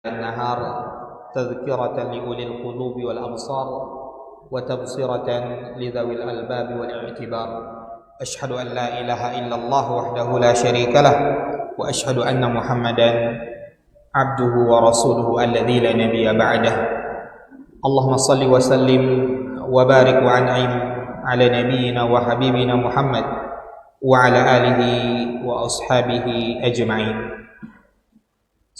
النهار تذكرة لأولي القلوب والأبصار وتبصرة لذوي الألباب والاعتبار. أشهد أن لا إله إلا الله وحده لا شريك له وأشهد أن محمدا عبده ورسوله الذي لا نبي بعده. اللهم صل وسلم وبارك وأنعم على نبينا وحبيبنا محمد وعلى آله وأصحابه أجمعين.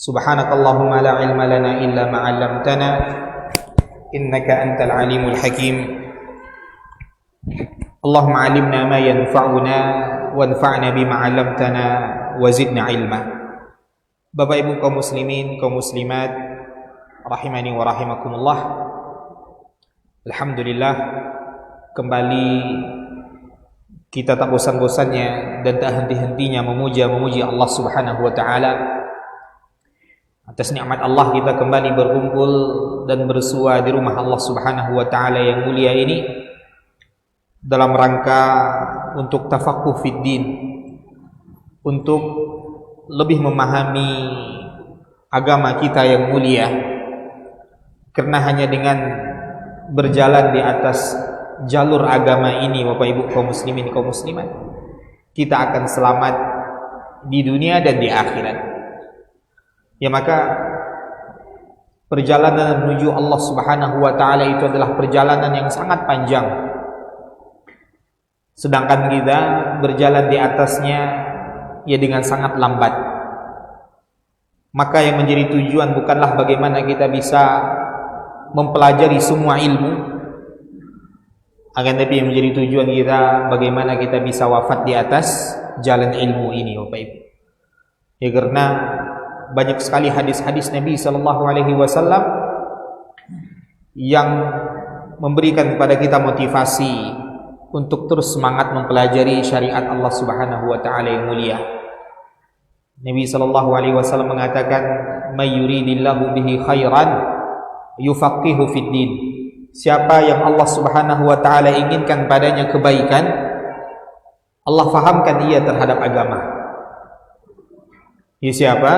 سبحانك اللهم لا علم لنا إلا ما علمتنا إنك أنت العليم الحكيم. اللهم علمنا ما ينفعنا وانفعنا بما علمتنا وزدنا علما. Bapak Ibu kaum muslimin, kaum muslimat rahimani wa rahimakumullah. Alhamdulillah, kembali kita tak bosan-bosannya dan tak henti-hentinya memuji Allah Subhanahu wa taala. Atas nikmat Allah kita kembali berkumpul dan bersua di rumah Allah Subhanahu wa taala yang mulia ini dalam rangka untuk tafaqquh fid din, untuk lebih memahami agama kita yang mulia. Karena hanya dengan berjalan di atas jalur agama ini, Bapak Ibu kaum muslimin kaum muslimat, kita akan selamat di dunia dan di akhirat. Ya, maka perjalanan menuju Allah Subhanahu wa taala itu adalah perjalanan yang sangat panjang. Sedangkan kita berjalan di atasnya ya dengan sangat lambat. Maka yang menjadi tujuan bukanlah bagaimana kita bisa mempelajari semua ilmu, akan tapi yang menjadi tujuan kita bagaimana kita bisa wafat di atas jalan ilmu ini, Bapak Ibu. Ya, karena banyak sekali hadis-hadis Nabi sallallahu alaihi wasallam yang memberikan kepada kita motivasi untuk terus semangat mempelajari syariat Allah Subhanahu wa taala yang mulia. Nabi sallallahu alaihi wasallam mengatakan, "May yuridillahu bihi khairan yufaqihu fid din." Siapa yang Allah Subhanahu wa taala inginkan padanya kebaikan, Allah fahamkan ia terhadap agama. Ya, siapa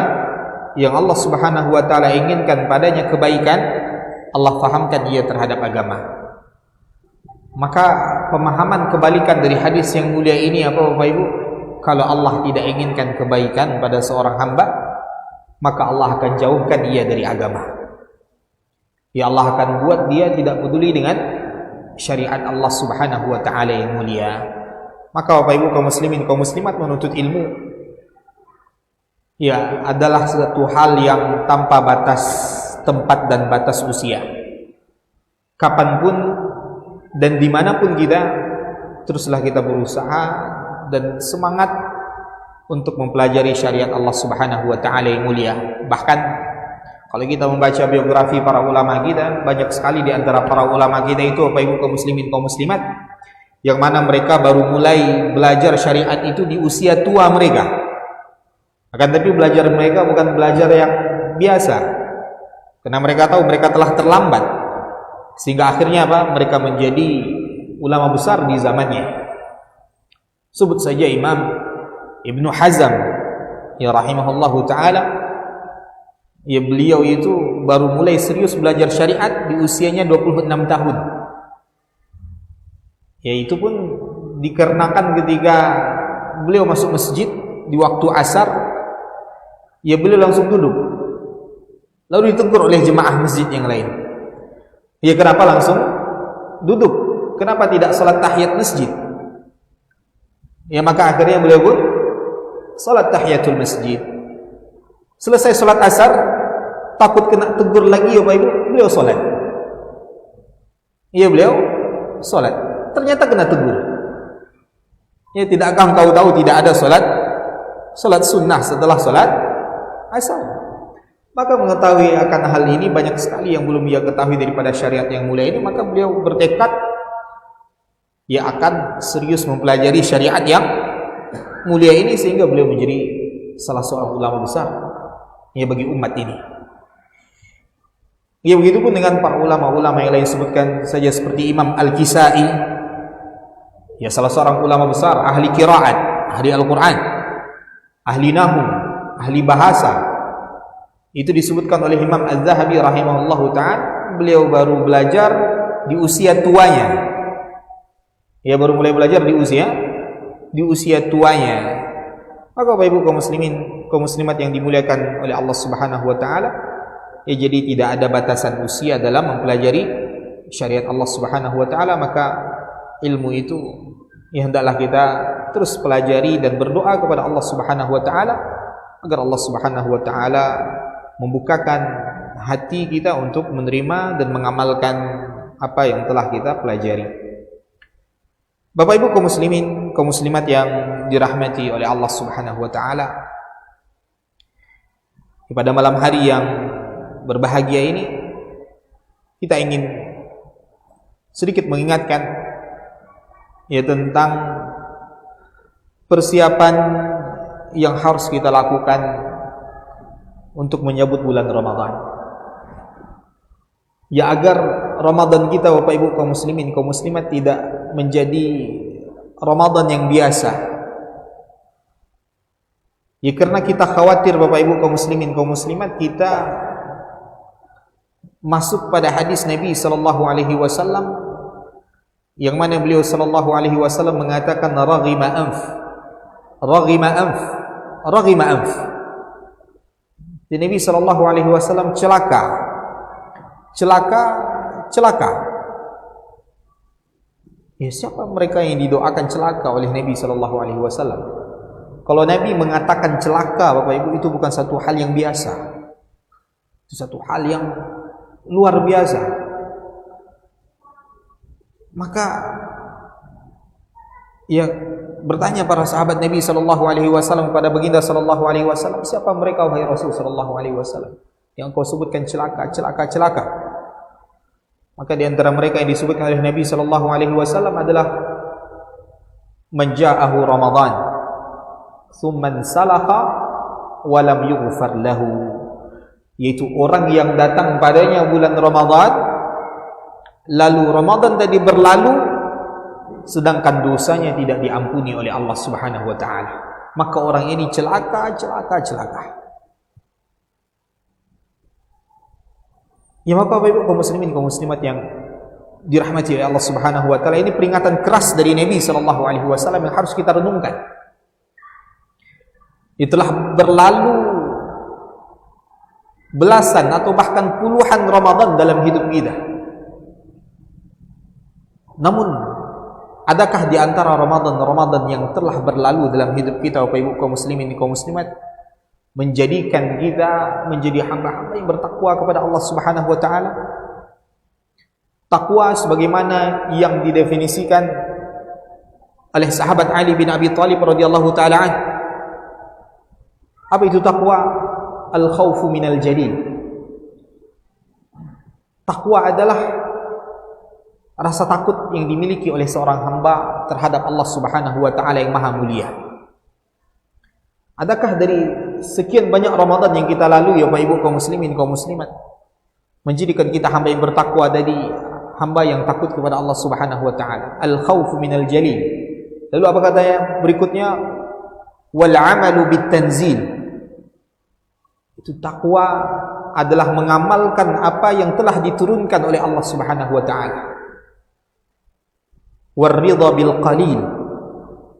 yang Allah Subhanahu wa taala inginkan padanya kebaikan, Allah fahamkan ia terhadap agama. Maka pemahaman kebalikan dari hadis yang mulia ini apa, Bapak Ibu? Kalau Allah tidak inginkan kebaikan pada seorang hamba, maka Allah akan jauhkan dia dari agama. Ya, Allah akan buat dia tidak peduli dengan syariat Allah Subhanahu wa taala yang mulia. Maka Bapak Ibu kaum muslimin kaum muslimat, menuntut ilmu ya adalah suatu hal yang tanpa batas tempat dan batas usia. Kapanpun dan dimanapun kita, teruslah kita berusaha dan semangat untuk mempelajari syariat Allah Subhanahu wa taala yang mulia. Bahkan kalau kita membaca biografi para ulama kita, banyak sekali di antara para ulama kita itu, Bapak Ibu kaum muslimin kaum muslimat, yang mana mereka baru mulai belajar syariat itu di usia tua mereka. Akan tapi belajar mereka bukan belajar yang biasa, karena mereka tahu mereka telah terlambat, sehingga akhirnya apa? Mereka menjadi ulama besar di zamannya. Sebut saja Imam Ibnu Hazm ya rahimahullahu taala. Ya, beliau itu baru mulai serius belajar syariat di usianya 26 tahun. Ya, itu pun dikarenakan ketika beliau masuk masjid di waktu asar, ya beliau langsung duduk, lalu ditegur oleh jemaah masjid yang lain. Ya, kenapa langsung duduk? Kenapa tidak salat tahiyat masjid? Ya, maka akhirnya beliau pun salat tahiyatul masjid. Selesai salat asar, takut kena tegur lagi, ya Bapak Ibu, beliau salat. Ya, beliau salat. Ternyata kena tegur. Ya, tidakkah engkau tahu tidak ada salat sunnah setelah salat asar? Maka mengetahui akan hal ini banyak sekali yang belum ia ketahui daripada syariat yang mulia ini, maka beliau bertekad ia akan serius mempelajari syariat yang mulia ini, sehingga beliau menjadi salah seorang ulama besar ya bagi umat ini. Ya, begitu pun dengan para ulama-ulama yang lain, sebutkan saja seperti Imam Al-Kisai, ya salah seorang ulama besar, ahli qiraat, ahli Al-Quran, ahli nahwu, ahli bahasa. Itu disebutkan oleh Imam Az-Zahabi rahimahullahu ta'ala, beliau baru belajar di usia tuanya. Ia baru mulai belajar di usia tuanya. Maka Bapak Ibu kaum muslimin, kaum muslimat yang dimuliakan oleh Allah Subhanahu wa taala, ya jadi tidak ada batasan usia dalam mempelajari syariat Allah Subhanahu wa taala. Maka ilmu itu ya hendaklah kita terus pelajari dan berdoa kepada Allah Subhanahu wa taala agar Allah Subhanahu wa taala membukakan hati kita untuk menerima dan mengamalkan apa yang telah kita pelajari. Bapak Ibu kaum muslimin, kaum muslimat yang dirahmati oleh Allah Subhanahu wa taala, pada malam hari yang berbahagia ini kita ingin sedikit mengingatkan ya tentang persiapan yang harus kita lakukan untuk menyambut bulan Ramadan. Ya agar Ramadan kita Bapak Ibu kaum muslimin, kaum muslimat tidak menjadi Ramadan yang biasa. Ya karena kita khawatir Bapak Ibu kaum muslimin, kaum muslimat, kita masuk pada hadis Nabi sallallahu alaihi wasallam yang mana beliau sallallahu alaihi wasallam mengatakan raghima anf, raghima anf, raghima anf. Nabi sallallahu alaihi wasallam celaka, celaka, celaka. Ya siapa mereka yang didoakan celaka oleh Nabi sallallahu alaihi wasallam? Kalau Nabi mengatakan celaka Bapak Ibu, itu bukan satu hal yang biasa. Itu satu hal yang luar biasa. Maka ya bertanya para sahabat Nabi sallallahu alaihi wasallam kepada baginda sallallahu alaihi wasallam, siapa mereka wahai Rasul sallallahu alaihi wasallam yang kau sebutkan celaka, celaka, celaka? Maka di antara mereka yang disebutkan oleh Nabi sallallahu alaihi wasallam adalah man ja'ahu Ramadan thumma salakha wa lam yughfar lahu, yaitu orang yang datang padanya bulan Ramadan, lalu Ramadan tadi berlalu sedangkan dosanya tidak diampuni oleh Allah Subhanahu wa taala. Maka orang ini celaka, celaka, celaka. Ya maka Bapak Ibu kaum muslimin, kaum muslimat yang dirahmati oleh Allah Subhanahu wa taala, ini peringatan keras dari Nabi sallallahu alaihi wasallam yang harus kita renungkan. Itulah berlalu belasan atau bahkan puluhan Ramadan dalam hidup kita. Namun adakah di antara Ramadan yang telah berlalu dalam hidup kita Bapak Ibu kaum muslimin, kaum muslimat, menjadikan kita menjadi hamba-hamba yang bertakwa kepada Allah Subhanahu wa taala? Takwa sebagaimana yang didefinisikan oleh sahabat Ali bin Abi Thalib radhiyallahu taala anhu. Apa itu takwa? Al-khaufu minal jalil. Takwa adalah rasa takut yang dimiliki oleh seorang hamba terhadap Allah Subhanahu wa taala yang maha mulia. Adakah dari sekian banyak Ramadan yang kita lalui ya Bapak Ibu kaum muslimin, kaum muslimat, menjadikan kita hamba yang bertakwa, dari hamba yang takut kepada Allah Subhanahu wa taala? Al-khaufu minal jalil. Lalu apa katanya berikutnya? Wal 'amalu bit-tanzil. Itu takwa adalah mengamalkan apa yang telah diturunkan oleh Allah Subhanahu wa taala. War-ridha bil qalil.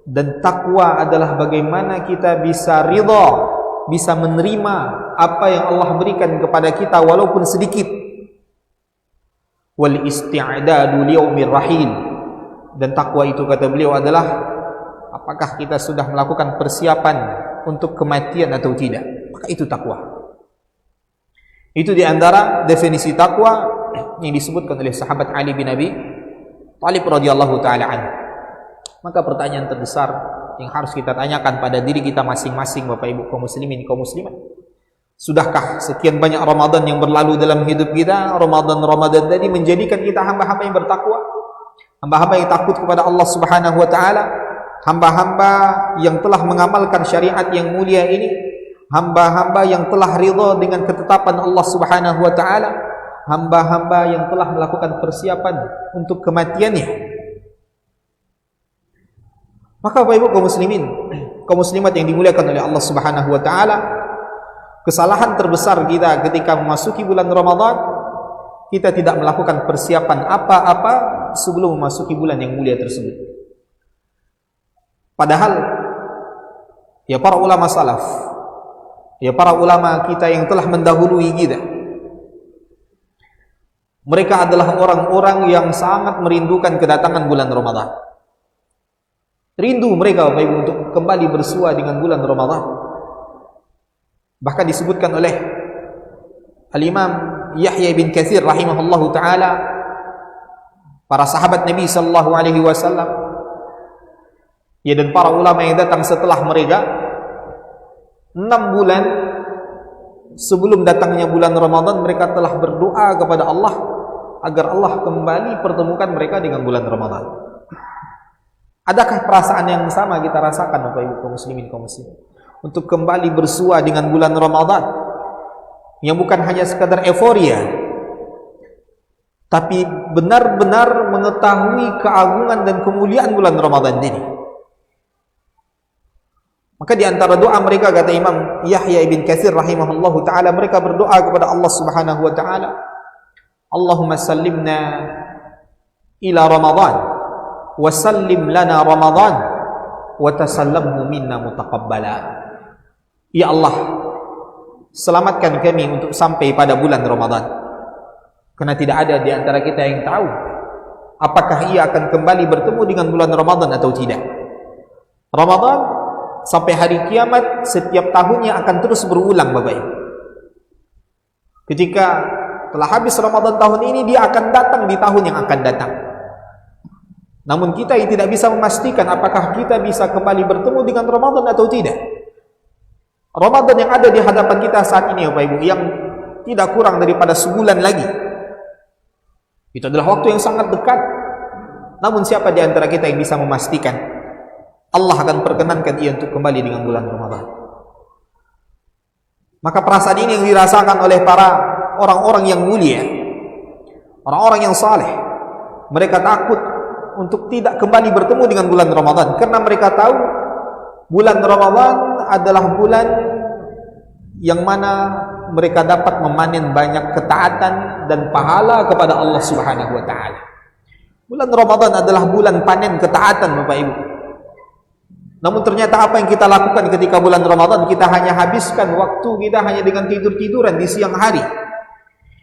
Dan takwa adalah bagaimana kita bisa ridha, bisa menerima apa yang Allah berikan kepada kita walaupun sedikit. Wal isti'dadu liyaumir rahil. Dan takwa itu kata beliau adalah apakah kita sudah melakukan persiapan untuk kematian atau tidak. Maka itu takwa. Itu di antara definisi takwa yang disebutkan oleh sahabat Ali bin Abi Thalib radhiyallahu taala anhu. Maka pertanyaan terbesar yang harus kita tanyakan pada diri kita masing-masing Bapak Ibu kaum muslimin, kaum muslimat, sudahkah sekian banyak Ramadan yang berlalu dalam hidup kita, Ramadan tadi menjadikan kita hamba-hamba yang bertakwa, hamba-hamba yang takut kepada Allah Subhanahu wa taala, hamba-hamba yang telah mengamalkan syariat yang mulia ini, hamba-hamba yang telah ridha dengan ketetapan Allah Subhanahu wa taala, hamba-hamba yang telah melakukan persiapan untuk kematiannya. Maka Bapak Ibu kaum muslimin, kaum muslimat yang dimuliakan oleh Allah Subhanahu wa taala, Kesalahan terbesar kita ketika memasuki bulan Ramadan, kita tidak melakukan persiapan apa-apa sebelum memasuki bulan yang mulia tersebut. Padahal ya para ulama salaf, ya para ulama kita yang telah mendahului kita, mereka adalah orang-orang yang sangat merindukan kedatangan bulan Ramadan. Rindu mereka Bapak Ibu untuk kembali bersua dengan bulan Ramadan. Bahkan disebutkan oleh Al-Imam Yahya bin Katsir rahimahullahu ta'ala, para sahabat Nabi sallallahu alaihi wasallam, ya, dan para ulama yang datang setelah mereka, 6 bulan sebelum datangnya bulan Ramadan mereka telah berdoa kepada Allah agar Allah kembali pertemukan mereka dengan bulan Ramadan. Adakah perasaan yang sama kita rasakan Bapak Ibu kaum muslimin kaum muslimat untuk kembali bersua dengan bulan Ramadan yang bukan hanya sekadar euforia, tapi benar-benar mengetahui keagungan dan kemuliaan bulan Ramadan ini? Maka di antara doa mereka, kata Imam Yahya bin Katsir rahimahullahu ta'ala, mereka berdoa kepada Allah subhanahu wa ta'ala, Allahumma sallimna ila Ramadan wa sallim lana Ramadan wa tasallamhu minna mutaqabbala. Ya Allah, selamatkan kami untuk sampai pada bulan Ramadan, karena tidak ada di antara kita yang tahu apakah ia akan kembali bertemu dengan bulan Ramadan atau tidak. Ramadan sampai hari kiamat setiap tahunnya akan terus berulang Bapak Ibu. Ketika telah habis Ramadan tahun ini, dia akan datang di tahun yang akan datang. Namun kita tidak bisa memastikan apakah kita bisa kembali bertemu dengan Ramadan atau tidak. Ramadan yang ada di hadapan kita saat ini Bapak Ibu, yang tidak kurang daripada sebulan lagi, itu adalah waktu yang sangat dekat. Namun siapa di antara kita yang bisa memastikan Allah akan perkenankan ia untuk kembali dengan bulan Ramadan? Maka perasaan ini yang dirasakan oleh para orang-orang yang mulia, orang-orang yang saleh. Mereka takut untuk tidak kembali bertemu dengan bulan Ramadan, karena mereka tahu bulan Ramadan adalah bulan yang mana mereka dapat memanen banyak ketaatan dan pahala kepada Allah subhanahu wa ta'ala. Bulan Ramadan adalah bulan panen ketaatan Bapak Ibu. Namun ternyata apa yang kita lakukan ketika bulan Ramadan? Kita hanya habiskan waktu kita hanya dengan tidur-tiduran di siang hari.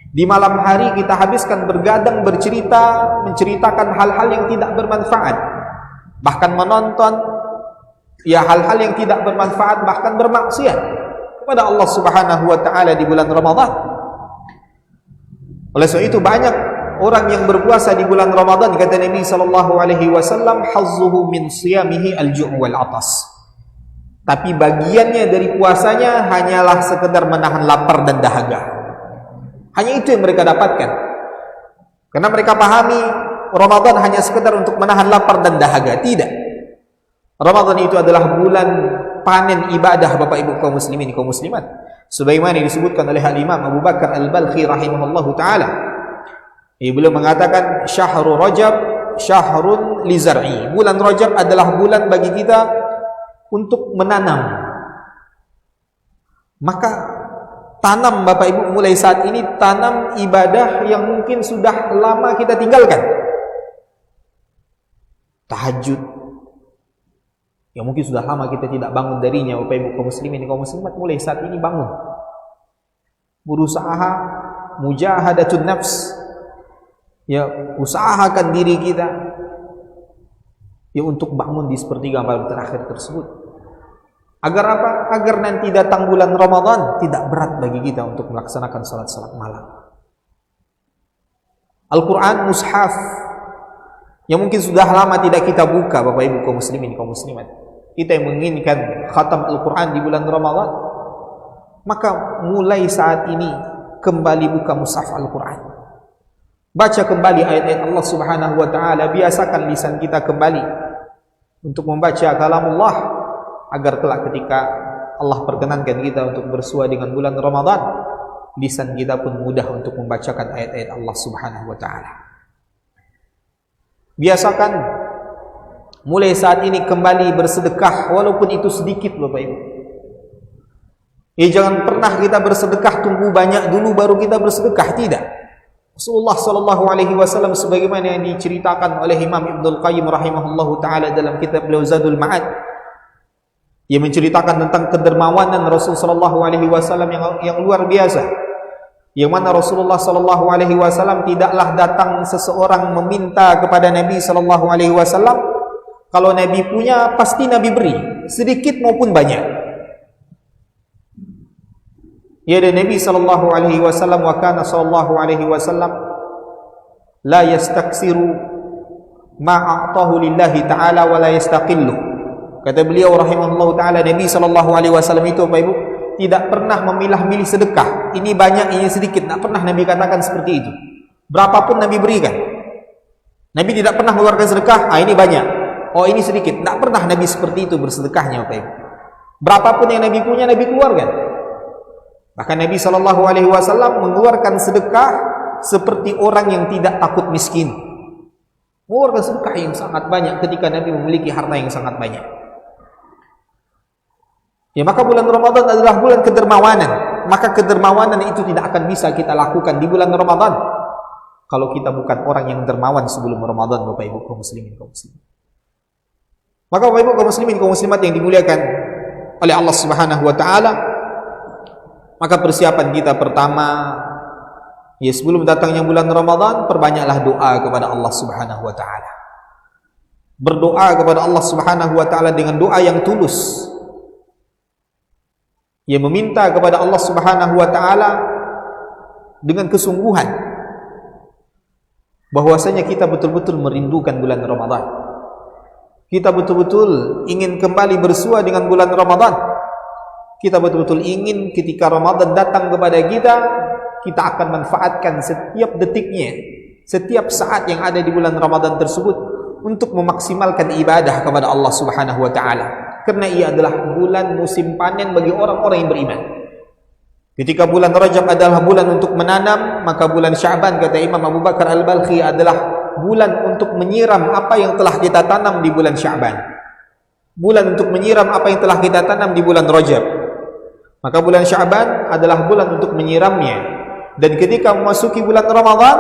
Di malam hari kita habiskan bergadang, bercerita, menceritakan hal-hal yang tidak bermanfaat. Bahkan menonton ya hal-hal yang tidak bermanfaat, bahkan bermaksiat kepada Allah subhanahu wa ta'ala di bulan Ramadan. Oleh sebab itu banyak orang yang berpuasa di bulan Ramadan, kata Nabi sallallahu alaihi wasallam, hazzuhu min siyamihi al-ju' wal 'atas. Tapi bagiannya dari puasanya hanyalah sekedar menahan lapar dan dahaga. Hanya itu yang mereka dapatkan. Karena mereka pahami Ramadan hanya sekedar untuk menahan lapar dan dahaga. Tidak. Ramadan itu adalah bulan panen ibadah Bapak Ibu kaum muslimin kaum muslimat. Sebagaimana disebutkan oleh Al-Imam Abu Bakar Al-Balkhi rahimahullahu ta'ala. Beliau mengatakan syahrul Rajab syahrun li zar'i. Bulan Rajab adalah bulan bagi kita untuk menanam. Maka tanam Bapak Ibu mulai saat ini, tanam ibadah yang mungkin sudah lama kita tinggalkan. Tahajud yang mungkin sudah lama kita tidak bangun darinya Bapak Ibu kaum muslimin kaum muslimat, mulai saat ini bangun. Berusaha mujahadatun nafs. Ya, usahakan diri kita ya untuk bangun di sepertiga malam terakhir tersebut. Agar apa? Agar nanti datang bulan Ramadan tidak berat bagi kita untuk melaksanakan salat-salat malam. Al-Quran mushaf yang mungkin sudah lama tidak kita buka Bapak Ibu kaum muslimin kaum muslimat. Kita yang menginginkan khatam Al-Quran di bulan Ramadan, maka mulai saat ini kembali buka mushaf Al-Quran. Baca kembali ayat-ayat Allah subhanahu wa ta'ala. Biasakan lisan kita kembali untuk membaca kalamullah, agar kelak ketika Allah perkenankan kita untuk bersua dengan bulan Ramadan, lisan kita pun mudah untuk membacakan ayat-ayat Allah subhanahu wa ta'ala. Biasakan mulai saat ini kembali bersedekah, walaupun itu sedikit Bapak Ibu. Jangan pernah kita bersedekah tunggu banyak dulu baru kita bersedekah, tidak. Rasulullah sallallahu alaihi wasallam sebagaimana yang diceritakan oleh Imam Ibnul Qayyim rahimahullahu taala dalam kitab beliau Zadul Ma'ad, yang menceritakan tentang kedermawanan Rasul sallallahu alaihi wasallam yang luar biasa. Yang mana Rasulullah sallallahu alaihi wasallam tidaklah datang seseorang meminta kepada Nabi sallallahu alaihi wasallam, kalau Nabi punya pasti Nabi beri, sedikit maupun banyak. Ya, dan Nabi sallallahu alaihi wasallam wa kana sallallahu alaihi wasallam la yastaksiru ma a'tahu lillahi ta'ala wa la yastaqillu. Kata beliau rahimahullahu taala, Nabi sallallahu alaihi wasallam itu Bapak Ibu tidak pernah memilah-milih sedekah. Ini banyak, ini sedikit. Tak pernah Nabi katakan seperti itu. Berapapun Nabi berikan. Nabi tidak pernah mengeluarkan sedekah, ini banyak. Oh, ini sedikit. Tak pernah Nabi seperti itu bersedekahnya Bapak Ibu. Berapapun yang Nabi punya, Nabi keluarkan. Bahkan Nabi sallallahu alaihi wasallam mengeluarkan sedekah seperti orang yang tidak takut miskin. Mengeluarkan sedekah yang sangat banyak ketika Nabi memiliki harta yang sangat banyak. Ya, maka bulan Ramadan adalah bulan kedermawanan. Maka kedermawanan itu tidak akan bisa kita lakukan di bulan Ramadan kalau kita bukan orang yang dermawan sebelum Ramadan, Bapak Ibu kaum muslimin kaum muslimat. Maka Bapak Ibu kaum muslimin kaum muslimat yang dimuliakan oleh Allah Subhanahu wa taala, maka persiapan kita pertama, ya sebelum datangnya bulan Ramadan, perbanyaklah doa kepada Allah Subhanahu wa taala. Berdoa kepada Allah Subhanahu wa taala dengan doa yang tulus. Ya, meminta kepada Allah Subhanahu wa taala dengan kesungguhan bahwasanya kita betul-betul merindukan bulan Ramadan. Kita betul-betul ingin kembali bersua dengan bulan Ramadan. Kita betul-betul ingin ketika Ramadan datang kepada kita, kita akan manfaatkan setiap detiknya, setiap saat yang ada di bulan Ramadan tersebut untuk memaksimalkan ibadah kepada Allah Subhanahu wa taala. Karena ia adalah bulan musim panen bagi orang-orang yang beriman. Ketika bulan Rajab adalah bulan untuk menanam, maka bulan Sya'ban kata Imam Abu Bakar Al-Balkhi adalah bulan untuk menyiram apa yang telah kita tanam di bulan Sya'ban. Bulan untuk menyiram apa yang telah kita tanam di bulan Rajab. Maka bulan Sya'ban adalah bulan untuk menyiramnya. Dan ketika memasuki bulan Ramadan,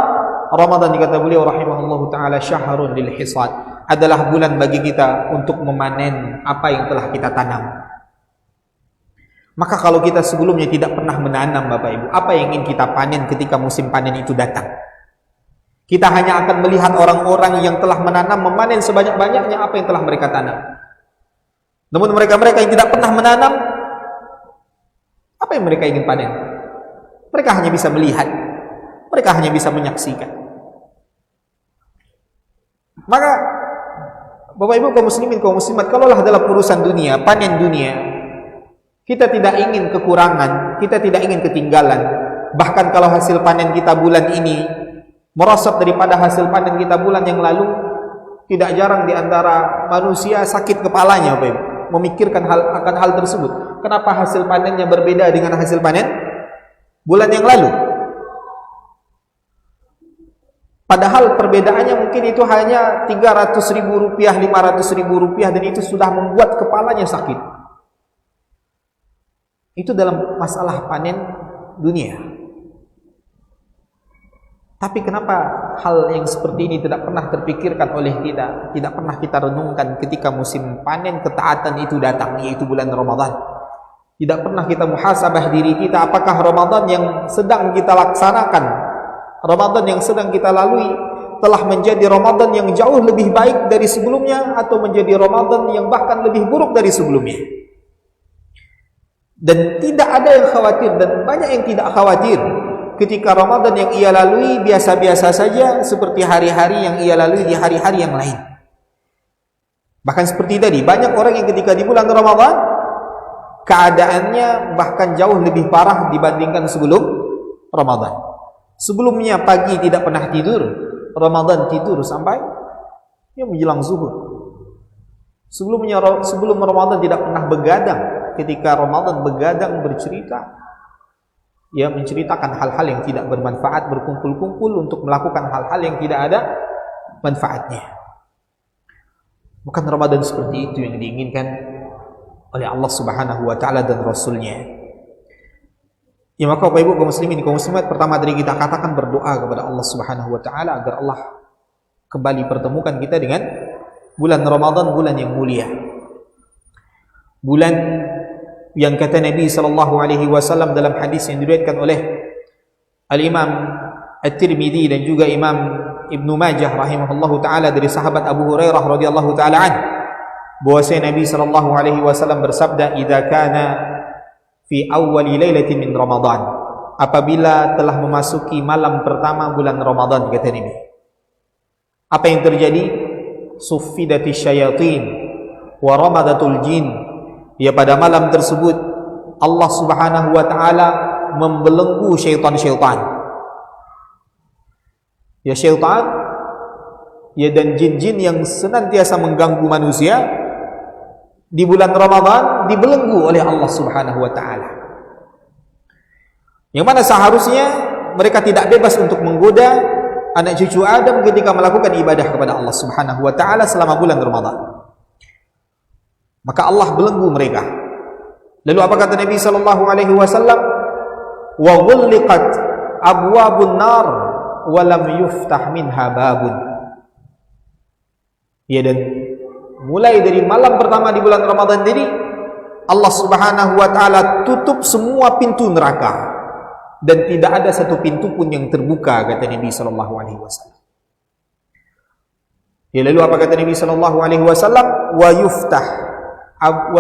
Ramadan dikata beliau rahimahullahu ta'ala syahrun lil hisad, adalah bulan bagi kita untuk memanen apa yang telah kita tanam. Maka kalau kita sebelumnya tidak pernah menanam Bapak Ibu, apa yang ingin kita panen ketika musim panen itu datang? Kita hanya akan melihat orang-orang yang telah menanam memanen sebanyak-banyaknya apa yang telah mereka tanam. Namun mereka-mereka yang tidak pernah menanam, apa yang mereka ingin panen? Mereka hanya bisa melihat, mereka hanya bisa menyaksikan. Maka Bapak Ibu kaum muslimin kaum muslimat, kalaulah dalam urusan dunia, panen dunia, kita tidak ingin kekurangan, kita tidak ingin ketinggalan. Bahkan kalau hasil panen kita bulan ini merosot daripada hasil panen kita bulan yang lalu, tidak jarang di antara manusia sakit kepalanya Bapak Ibu, memikirkan akan hal tersebut. Kenapa hasil panennya berbeda dengan hasil panen bulan yang lalu? Padahal perbedaannya mungkin itu hanya 300.000 rupiah, 500.000 rupiah, dan itu sudah membuat kepalanya sakit. Itu dalam masalah panen dunia. Tapi kenapa hal yang seperti ini tidak pernah terpikirkan oleh kita, tidak pernah kita renungkan ketika musim panen ketaatan itu datang, yaitu bulan Ramadan. Tidak pernah kita muhasabah diri kita, apakah Ramadan yang sedang kita laksanakan, Ramadan yang sedang kita lalui, telah menjadi Ramadan yang jauh lebih baik dari sebelumnya, atau menjadi Ramadan yang bahkan lebih buruk dari sebelumnya. Dan tidak ada yang khawatir, dan banyak yang tidak khawatir ketika Ramadan yang ia lalui biasa-biasa saja, seperti hari-hari yang ia lalui di hari-hari yang lain. Bahkan seperti tadi, banyak orang yang ketika di bulan Ramadan keadaannya bahkan jauh lebih parah dibandingkan sebelum Ramadan. Sebelumnya pagi tidak pernah tidur, Ramadan tidur sampai menjelang zuhur. Sebelum Ramadan tidak pernah begadang, ketika Ramadan begadang bercerita, menceritakan hal-hal yang tidak bermanfaat, berkumpul-kumpul untuk melakukan hal-hal yang tidak ada manfaatnya. Bukan Ramadan seperti itu yang diinginkan oleh Allah Subhanahu wa taala dan Rasulnya. Ya maka Bapak Ibu kaum muslimin, kaum muslimat, pertama dari kita katakan berdoa kepada Allah Subhanahu wa taala agar Allah kembali pertemukan kita dengan bulan Ramadan, bulan yang mulia. Bulan yang kata Nabi sallallahu alaihi wasallam dalam hadis yang diriwayatkan oleh Al-Imam At-Tirmidzi dan juga Imam Ibnu Majah rahimahullahu taala dari sahabat Abu Hurairah radhiyallahu taala an, bahwasanya Nabi sallallahu alaihi wasallam bersabda, "Idza kana fi awwali lailatin min Ramadan," apabila telah memasuki malam pertama bulan Ramadan, kata Nabi, apa yang terjadi? Suffidati syayatin wa ramadatul jin. Ya, pada malam tersebut Allah Subhanahu wa taala membelenggu syaitan-syaitan. Ya, syaitan ya dan jin-jin yang senantiasa mengganggu manusia di bulan Ramadan dibelenggu oleh Allah Subhanahu wa taala. Yang mana seharusnya mereka tidak bebas untuk menggoda anak cucu Adam ketika melakukan ibadah kepada Allah Subhanahu wa taala selama bulan Ramadan. Maka Allah belenggu mereka. Lalu apa kata Nabi sallallahu alaihi wasallam? Wa ghulliqat abwabun nar wa lam yuftah minha babun. Ya, dan mulai dari malam pertama di bulan Ramadan ini Allah Subhanahu wa taala tutup semua pintu neraka dan tidak ada satu pintu pun yang terbuka, kata Nabi sallallahu alaihi wasallam. Ya, lalu apa kata Nabi sallallahu alaihi wasallam? Wa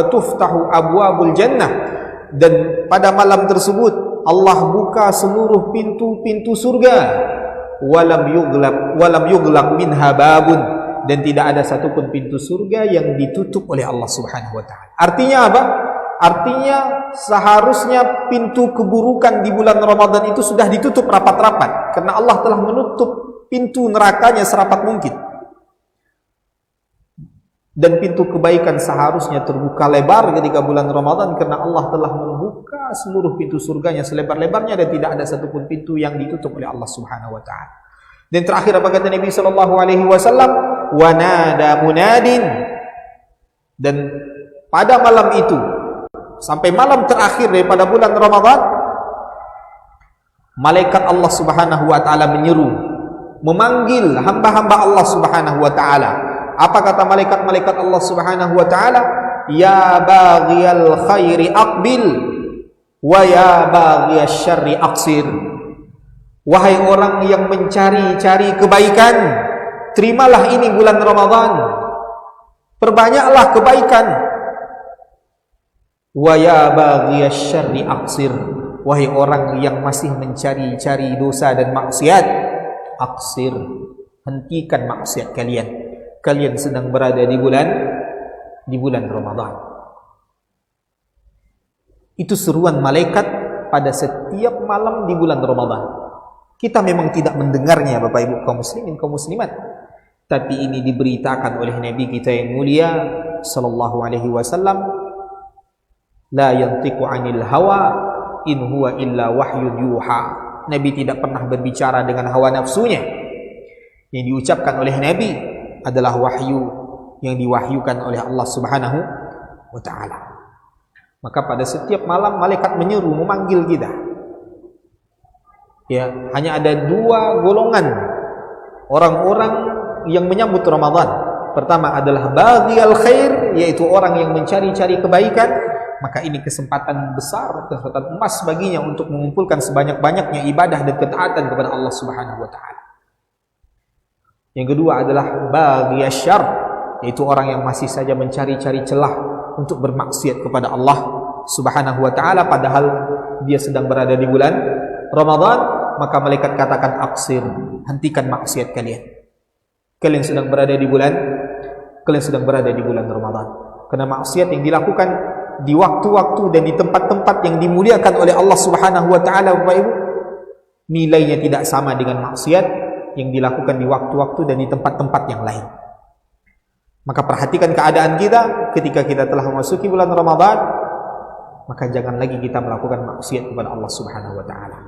tuftahu abwabul jannah, dan pada malam tersebut Allah buka seluruh pintu-pintu surga. Walam yughlaq minha babun, dan tidak ada satupun pintu surga yang ditutup oleh Allah Subhanahu wa taala. Artinya apa? Artinya seharusnya pintu keburukan di bulan Ramadan itu sudah ditutup rapat-rapat, karena Allah telah menutup pintu nerakanya serapat mungkin. Dan pintu kebaikan seharusnya terbuka lebar ketika bulan Ramadan, karena Allah telah membuka seluruh pintu surganya selebar-lebarnya dan tidak ada satupun pintu yang ditutup oleh Allah Subhanahu wa taala. Dan terakhir apa kata Nabi sallallahu alaihi wasallam? Wa nada munadin, dan pada malam itu sampai malam terakhir daripada bulan Ramadan, malaikat Allah Subhanahu wa taala menyeru, memanggil hamba-hamba Allah Subhanahu wa taala. Apa kata malaikat-malaikat Allah Subhanahu wa taala? Ya baghiyal khairi aqbil wa ya baghiyasy syarri aqsir. Wahai orang yang mencari-cari kebaikan, terimalah ini bulan Ramadan, perbanyaklah kebaikan. Wa ya baghiyasy syarri aqsir. Wahai orang yang masih mencari-cari dosa dan maksiat, aqsir, hentikan maksiat kalian. Kalian sedang berada di bulan Ramadan. Itu seruan malaikat pada setiap malam di bulan Ramadan. Kita memang tidak mendengarnya, Bapak Ibu kaum muslimin, kaum muslimat, tapi ini diberitakan oleh Nabi kita yang mulia sallallahu alaihi wasallam, la yantiqu 'anil hawa in huwa illa wahyun yuha. Nabi tidak pernah berbicara dengan hawa nafsunya. Yang diucapkan oleh Nabi adalah wahyu yang diwahyukan oleh Allah Subhanahu wa taala. Maka pada setiap malam malaikat menyeru, memanggil kita. Ya, hanya ada dua golongan orang-orang yang menyambut Ramadan. Pertama adalah baghiyal khair, yaitu orang yang mencari-cari kebaikan. Maka ini kesempatan besar, kesempatan emas baginya untuk mengumpulkan sebanyak-banyaknya ibadah dan ketaatan kepada Allah Subhanahu wa taala. Yang kedua adalah baghiyasy syarr, yaitu orang yang masih saja mencari-cari celah untuk bermaksiat kepada Allah Subhanahu wa taala padahal dia sedang berada di bulan Ramadan. Maka malaikat katakan aqsir, hentikan maksiat kalian. Kalian sedang berada di bulan Ramadan. Karena maksiat yang dilakukan di waktu-waktu dan di tempat-tempat yang dimuliakan oleh Allah Subhanahu wa taala, Bapak Ibu, nilainya tidak sama dengan maksiat yang dilakukan di waktu-waktu dan di tempat-tempat yang lain. Maka perhatikan keadaan kita ketika kita telah memasuki bulan Ramadan, maka jangan lagi kita melakukan maksiat kepada Allah Subhanahu wa taala.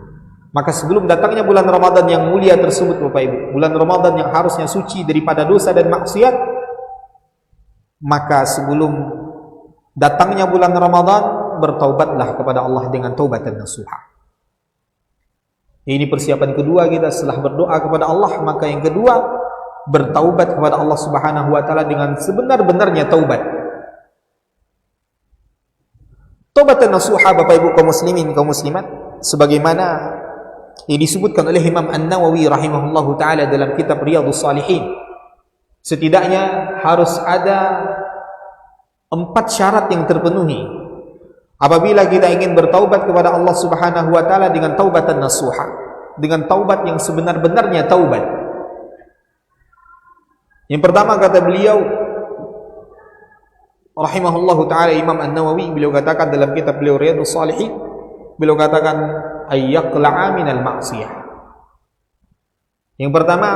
Maka sebelum datangnya bulan Ramadan yang mulia tersebut, Bapak Ibu, bulan Ramadan yang harusnya suci daripada dosa dan maksiat, maka sebelum datangnya bulan Ramadan, bertaubatlah kepada Allah dengan taubat dan nasuha. Ini persiapan kedua kita setelah berdoa kepada Allah. Maka yang kedua, bertaubat kepada Allah Subhanahu wa taala dengan sebenar-benarnya taubat. Taubatan nasuha, Bapak Ibu kaum muslimin, kaum muslimat, sebagaimana yang disebutkan oleh Imam An-Nawawi rahimahullahu taala dalam kitab Riyadhus Shalihin. Setidaknya harus ada 4 syarat yang terpenuhi apabila kita ingin bertaubat kepada Allah Subhanahu wa taala dengan taubatan nasuha, dengan taubat yang sebenar-benarnya taubat. Yang pertama, kata beliau rahimahullahu taala, Imam An-Nawawi, beliau katakan dalam kitab beliau Riyadhus Shalihin, beliau katakan ayyaqla'a minal ma'siyah. Yang pertama,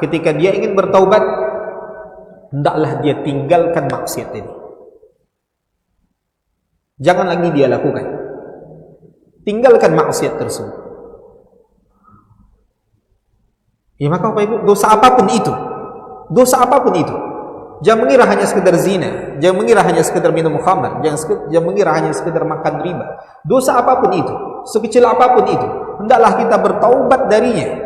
ketika dia ingin bertaubat, hendaklah dia tinggalkan maksiat ini. Jangan lagi dia lakukan. Tinggalkan maksiat tersebut. Ya, maka Bapak Ibu, dosa apapun itu, jangan mengira hanya sekedar zina, jangan mengira hanya sekedar minum khamar, jangan mengira hanya sekedar makan riba. Dosa apapun itu, sekecil apapun itu, hendaklah kita bertaubat darinya,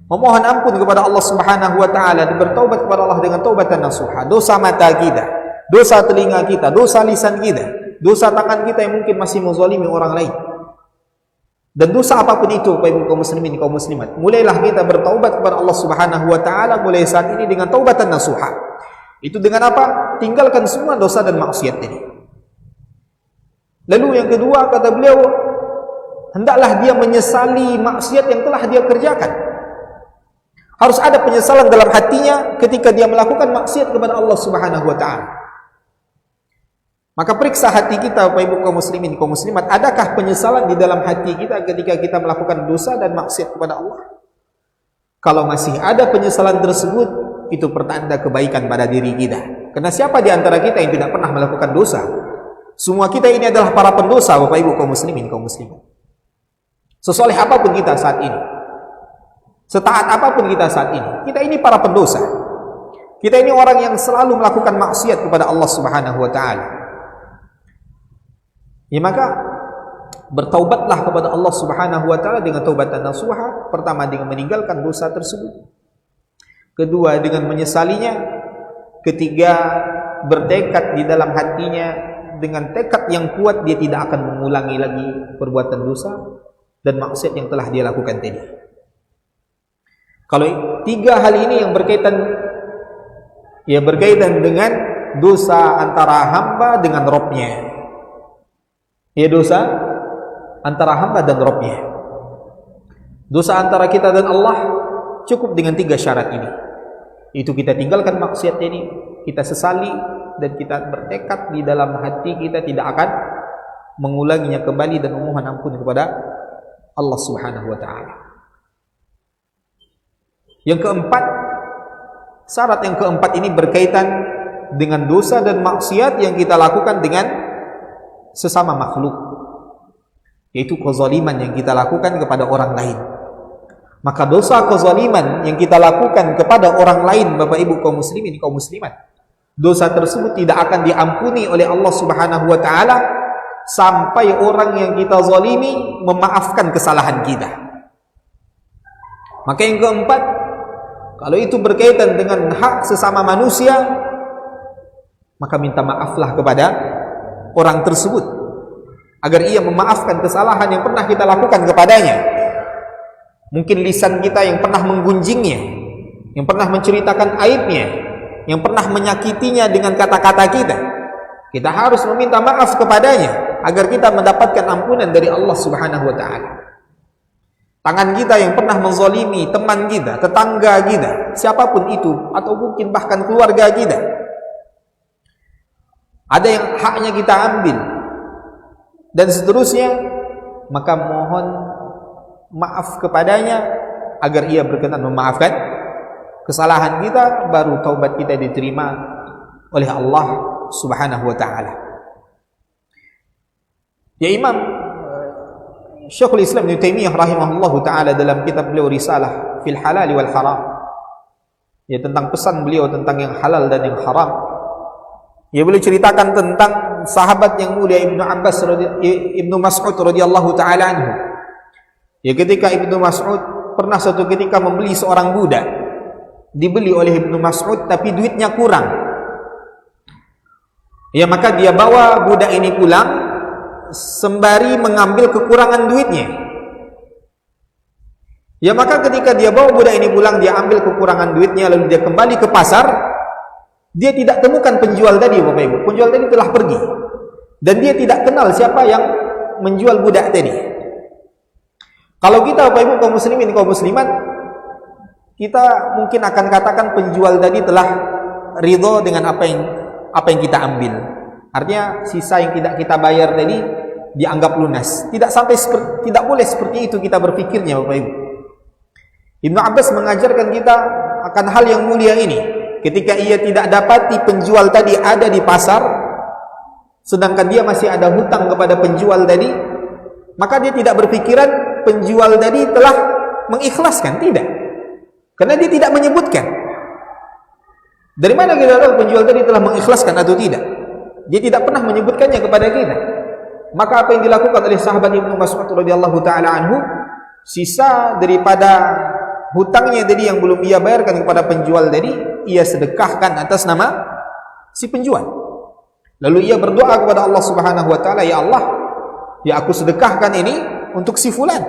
memohon ampun kepada Allah Subhanahu wa taala, bertaubat kepada Allah dengan taubatan nasuha. Dosa mata kita, dosa telinga kita, dosa lisan kita, dosa tangan kita yang mungkin masih menzalimi orang lain, dan dosa apapun itu, Bapak Ibu kaum muslimin, kaum muslimat, mulailah kita bertaubat kepada Allah Subhanahu wa taala mulai saat ini dengan taubatan nasuha. Itu dengan apa? Tinggalkan semua dosa dan maksiat ini. Lalu yang kedua, kata beliau, hendaklah dia menyesali maksiat yang telah dia kerjakan. Harus ada penyesalan dalam hatinya ketika dia melakukan maksiat kepada Allah Subhanahu wa taala. Maka periksa hati kita, Bapak Ibu kaum muslimin, kaum muslimat, adakah penyesalan di dalam hati kita ketika kita melakukan dosa dan maksiat kepada Allah? Kalau masih ada penyesalan tersebut, itu pertanda kebaikan pada diri kita. Karena siapa di antara kita yang tidak pernah melakukan dosa? Semua kita ini adalah para pendosa, Bapak Ibu kaum muslimin, kaum muslimat. Sesoleh apapun kita saat ini, setaat apapun kita saat ini, kita ini para pendosa. Kita ini orang yang selalu melakukan maksiat kepada Allah Subhanahu wa taala. Ya, maka bertaubatlah kepada Allah Subhanahu wa taala dengan taubatan nasuha. Pertama, dengan meninggalkan dosa tersebut. Kedua, dengan menyesalinya. Ketiga, bertekad di dalam hatinya dengan tekad yang kuat dia tidak akan mengulangi lagi perbuatan dosa dan maksiat yang telah dia lakukan tadi. Kalau 3 hal ini yang berkaitan dengan dosa antara hamba dengan Rabb-nya. Ya, dosa antara hamba dan Rabb-nya. Dosa antara kita dan Allah cukup dengan 3 syarat ini. Itu kita tinggalkan maksiat ini, kita sesali, dan kita bertekad di dalam hati kita tidak akan mengulanginya kembali dan memohon ampun kepada Allah Subhanahu wa taala. Yang keempat, syarat yang keempat ini berkaitan dengan dosa dan maksiat yang kita lakukan dengan sesama makhluk, yaitu kezaliman yang kita lakukan kepada orang lain. Maka dosa kezaliman yang kita lakukan kepada orang lain, Bapak Ibu kaum muslimin, kaum muslimat, dosa tersebut tidak akan diampuni oleh Allah Subhanahu wa taala sampai orang yang kita zalimi memaafkan kesalahan kita. Maka yang keempat, kalau itu berkaitan dengan hak sesama manusia, maka minta maaflah kepada orang tersebut agar ia memaafkan kesalahan yang pernah kita lakukan kepadanya. Mungkin lisan kita yang pernah menggunjingnya, yang pernah menceritakan aibnya, yang pernah menyakitinya dengan kata-kata kita. Kita harus meminta maaf kepadanya agar kita mendapatkan ampunan dari Allah Subhanahu wa taala. Tangan kita yang pernah menzalimi teman kita, tetangga kita, siapapun itu, atau mungkin bahkan keluarga kita, ada yang haknya kita ambil dan seterusnya, maka mohon maaf kepadanya agar ia berkenan memaafkan kesalahan kita, baru taubat kita diterima oleh Allah Subhanahu wa taala. Ya, Imam Syekhul Islam Ibnu Taimiyah rahimahullahu taala dalam kitab beliau Risalah fil Halal wal Haram, ya, tentang pesan beliau tentang yang halal dan yang haram, ya, beliau ceritakan tentang sahabat yang mulia Ibnu Mas'ud radhiyallahu taala anhu, Ya, ketika Ibnu Mas'ud pernah suatu ketika membeli seorang budak, dibeli oleh Ibnu Mas'ud tapi duitnya kurang. Ya, maka dia bawa budak ini pulang sembari mengambil kekurangan duitnya. Ya, maka ketika dia bawa budak ini pulang, dia ambil kekurangan duitnya, lalu dia kembali ke pasar, dia tidak temukan penjual tadi, Bapak Ibu. Penjual tadi telah pergi, dan dia tidak kenal siapa yang menjual budak tadi. Kalau kita, Bapak Ibu, kaum muslimin, kaum muslimat, kita mungkin akan katakan penjual tadi telah ridho dengan apa yang kita ambil. Artinya sisa yang tidak kita bayar tadi dianggap lunas. Tidak boleh seperti itu kita berpikirnya, Bapak Ibu. Ibnu Abbas mengajarkan kita akan hal yang mulia ini. Ketika ia tidak dapati penjual tadi ada di pasar, sedangkan dia masih ada hutang kepada penjual tadi, maka dia tidak berpikiran penjual tadi telah mengikhlaskan, tidak. Karena dia tidak menyebutkan. Dari mana kita tahu penjual tadi telah mengikhlaskan atau tidak? Dia tidak pernah menyebutkannya kepada kita. Maka apa yang dilakukan oleh sahabat Ibnu Mas'ud radhiyallahu taala anhu, sisa daripada hutangnya tadi yang belum ia bayarkan kepada penjual tadi, ia sedekahkan atas nama si penjual. Lalu ia berdoa kepada Allah Subhanahu wa taala, ya Allah, ya aku sedekahkan ini untuk si fulan,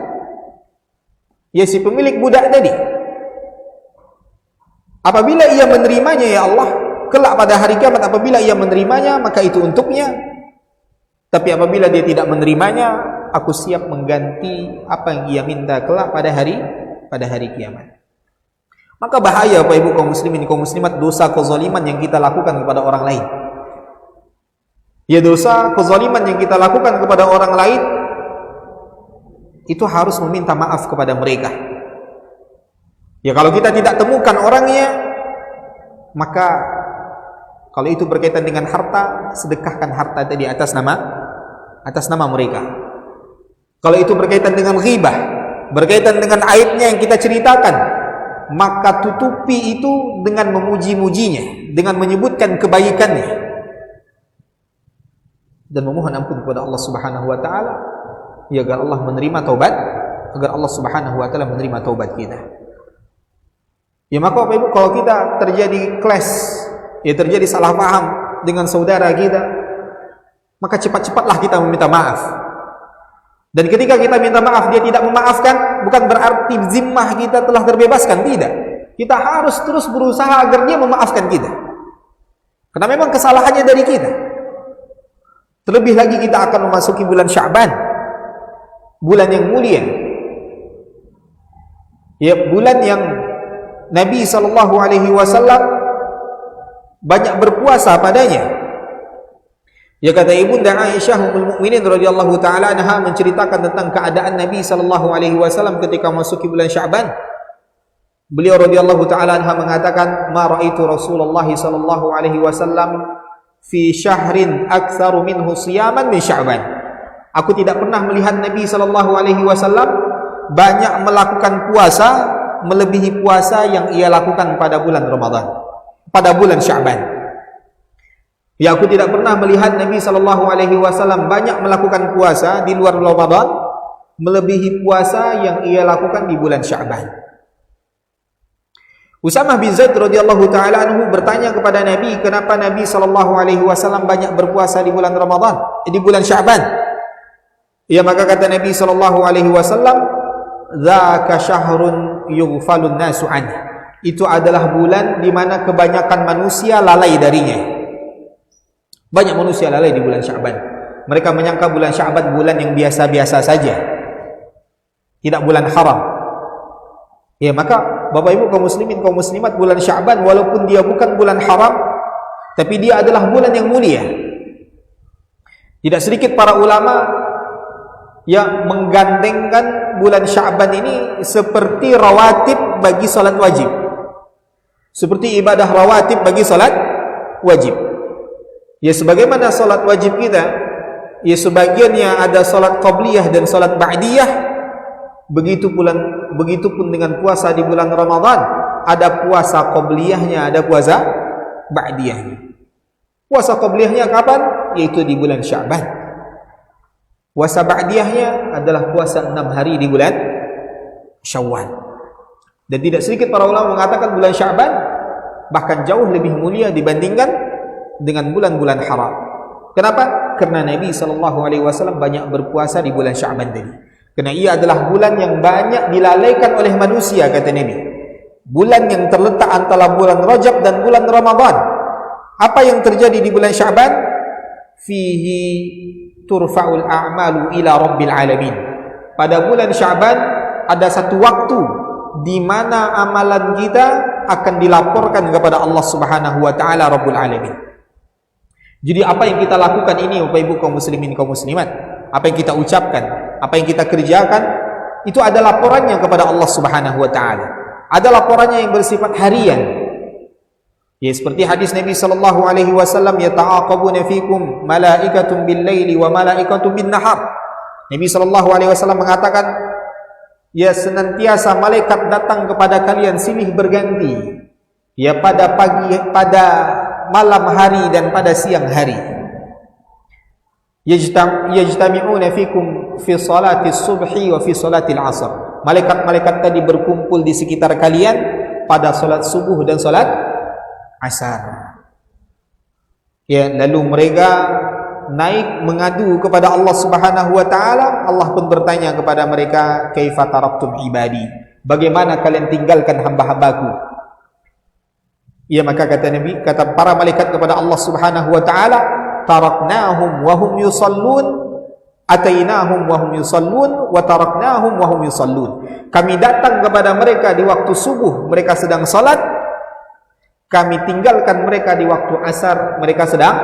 ya si pemilik budak tadi. Apabila ia menerimanya, ya Allah, kelak pada hari kiamat apabila ia menerimanya, maka itu untuknya. Tapi apabila dia tidak menerimanya, aku siap mengganti apa yang ia minta kelak pada hari kiamat. Maka bahaya, Bapak Ibu kaum muslimin, kaum muslimat, dosa kezaliman yang kita lakukan kepada orang lain. Ya, dosa kezaliman yang kita lakukan kepada orang lain, itu harus meminta maaf kepada mereka. Ya, kalau kita tidak temukan orangnya, maka kalau itu berkaitan dengan harta, sedekahkan harta tadi atas nama mereka. Kalau itu berkaitan dengan ghibah, berkaitan dengan aibnya yang kita ceritakan, maka tutupi itu dengan memuji-mujinya, dengan menyebutkan kebaikannya, dan memohon ampun kepada Allah Subhanahu wa taala, ya, agar Allah menerima taubat, agar Allah Subhanahu wa taala menerima taubat kita. Ya, maka Bapak Ibu, kalau kita terjadi clash, ya, terjadi salah paham dengan saudara kita, maka cepat-cepatlah kita meminta maaf. Dan ketika kita minta maaf dia tidak memaafkan, bukan berarti zimmah kita telah terbebaskan, tidak. Kita harus terus berusaha agar dia memaafkan kita, karena memang kesalahannya dari kita. Terlebih lagi kita akan memasuki bulan Sya'ban, bulan yang mulia, ya, bulan yang Nabi SAW banyak berpuasa padanya. Ya, kata Ibunda Aisyah ummul mukminin radhiyallahu taala anha menceritakan tentang keadaan Nabi SAW ketika memasuki bulan Sya'ban. Beliau radhiyallahu taala anha mengatakan, "Ma ra'aitu Rasulullah SAW fi syahrin aktsaru minhu siyaman min Sya'ban." Aku tidak pernah melihat Nabi SAW banyak melakukan puasa melebihi puasa yang ia lakukan pada bulan Ramadan, pada bulan Sya'ban. Ya, aku tidak pernah melihat Nabi SAW banyak melakukan puasa di luar Ramadan melebihi puasa yang ia lakukan di bulan Sya'ban. Usamah bin Zaid radhiyallahu taala anhu bertanya kepada Nabi, kenapa Nabi SAW banyak berpuasa di bulan Ramadan, di bulan Sya'ban? Ya, maka kata Nabi SAW, "Dzaka syahrun yughfalun nasu anhu." Itu adalah bulan di mana kebanyakan manusia lalai darinya. Banyak manusia lalai di bulan Sya'ban. Mereka menyangka bulan Sya'ban bulan yang biasa-biasa saja, tidak bulan haram. Ya, maka Bapak Ibu kaum muslimin, kaum muslimat, bulan Sya'ban walaupun dia bukan bulan haram, tapi dia adalah bulan yang mulia. Tidak sedikit para ulama yang menggandengkan bulan Sya'ban ini seperti rawatib bagi salat wajib, seperti ibadah rawatib bagi salat wajib. Ya, sebagaimana salat wajib kita, ya, sebagiannya ada salat qabliyah dan salat ba'diyah, begitu pun dengan puasa di bulan Ramadan, ada puasa qabliyahnya, ada puasa ba'diyahnya. Puasa qabliyahnya kapan? Yaitu di bulan Sya'ban. Puasa ba'diyahnya adalah puasa 6 hari di bulan Syawal. Dan tidak sedikit para ulama mengatakan bulan Sya'ban bahkan jauh lebih mulia dibandingkan dengan bulan-bulan haram. Kenapa? Karena Nabi SAW banyak berpuasa di bulan Sya'ban tadi. Karena ia adalah bulan yang banyak dilalaikan oleh manusia, kata Nabi. Bulan yang terletak antara bulan Rajab dan bulan Ramadan. Apa yang terjadi di bulan Sya'ban? Fihi turfa'ul a'malu ila rabbil alamin. Pada bulan Sya'ban ada satu waktu di mana amalan kita akan dilaporkan kepada Allah Subhanahu wa taala Rabbul Alamin. Jadi apa yang kita lakukan ini, Bapak Ibu kaum muslimin kaum muslimat, apa yang kita ucapkan, apa yang kita kerjakan, itu ada laporannya kepada Allah Subhanahu wa taala. Ada laporannya yang bersifat harian. Ya, seperti hadis Nabi sallallahu alaihi wasallam, yata'aqabuna fikum malaikatun bil-laili wa malaikatun bin-nahar. Nabi sallallahu alaihi wasallam mengatakan, ya senantiasa malaikat datang kepada kalian silih berganti, ya pada pagi, pada malam hari dan pada siang hari. Yajtami'una fikum fi salati subhi wa fi salati al-asr. Malaikat-malaikat tadi berkumpul di sekitar kalian pada salat subuh dan salat asar. Ya, lalu mereka naik mengadu kepada Allah Subhanahu wa taala. Allah pun bertanya kepada mereka, kaifa taraktum ibadi, bagaimana kalian tinggalkan hamba-hambaku? Ya, maka kata Nabi, kata para malaikat kepada Allah Subhanahu wa taala, taraknahum wa hum yusallun, atainahum wa hum yusallun, wa taraknahum wa hum yusallun. Kami datang kepada mereka di waktu subuh, mereka sedang salat. Kami tinggalkan mereka di waktu asar, mereka sedang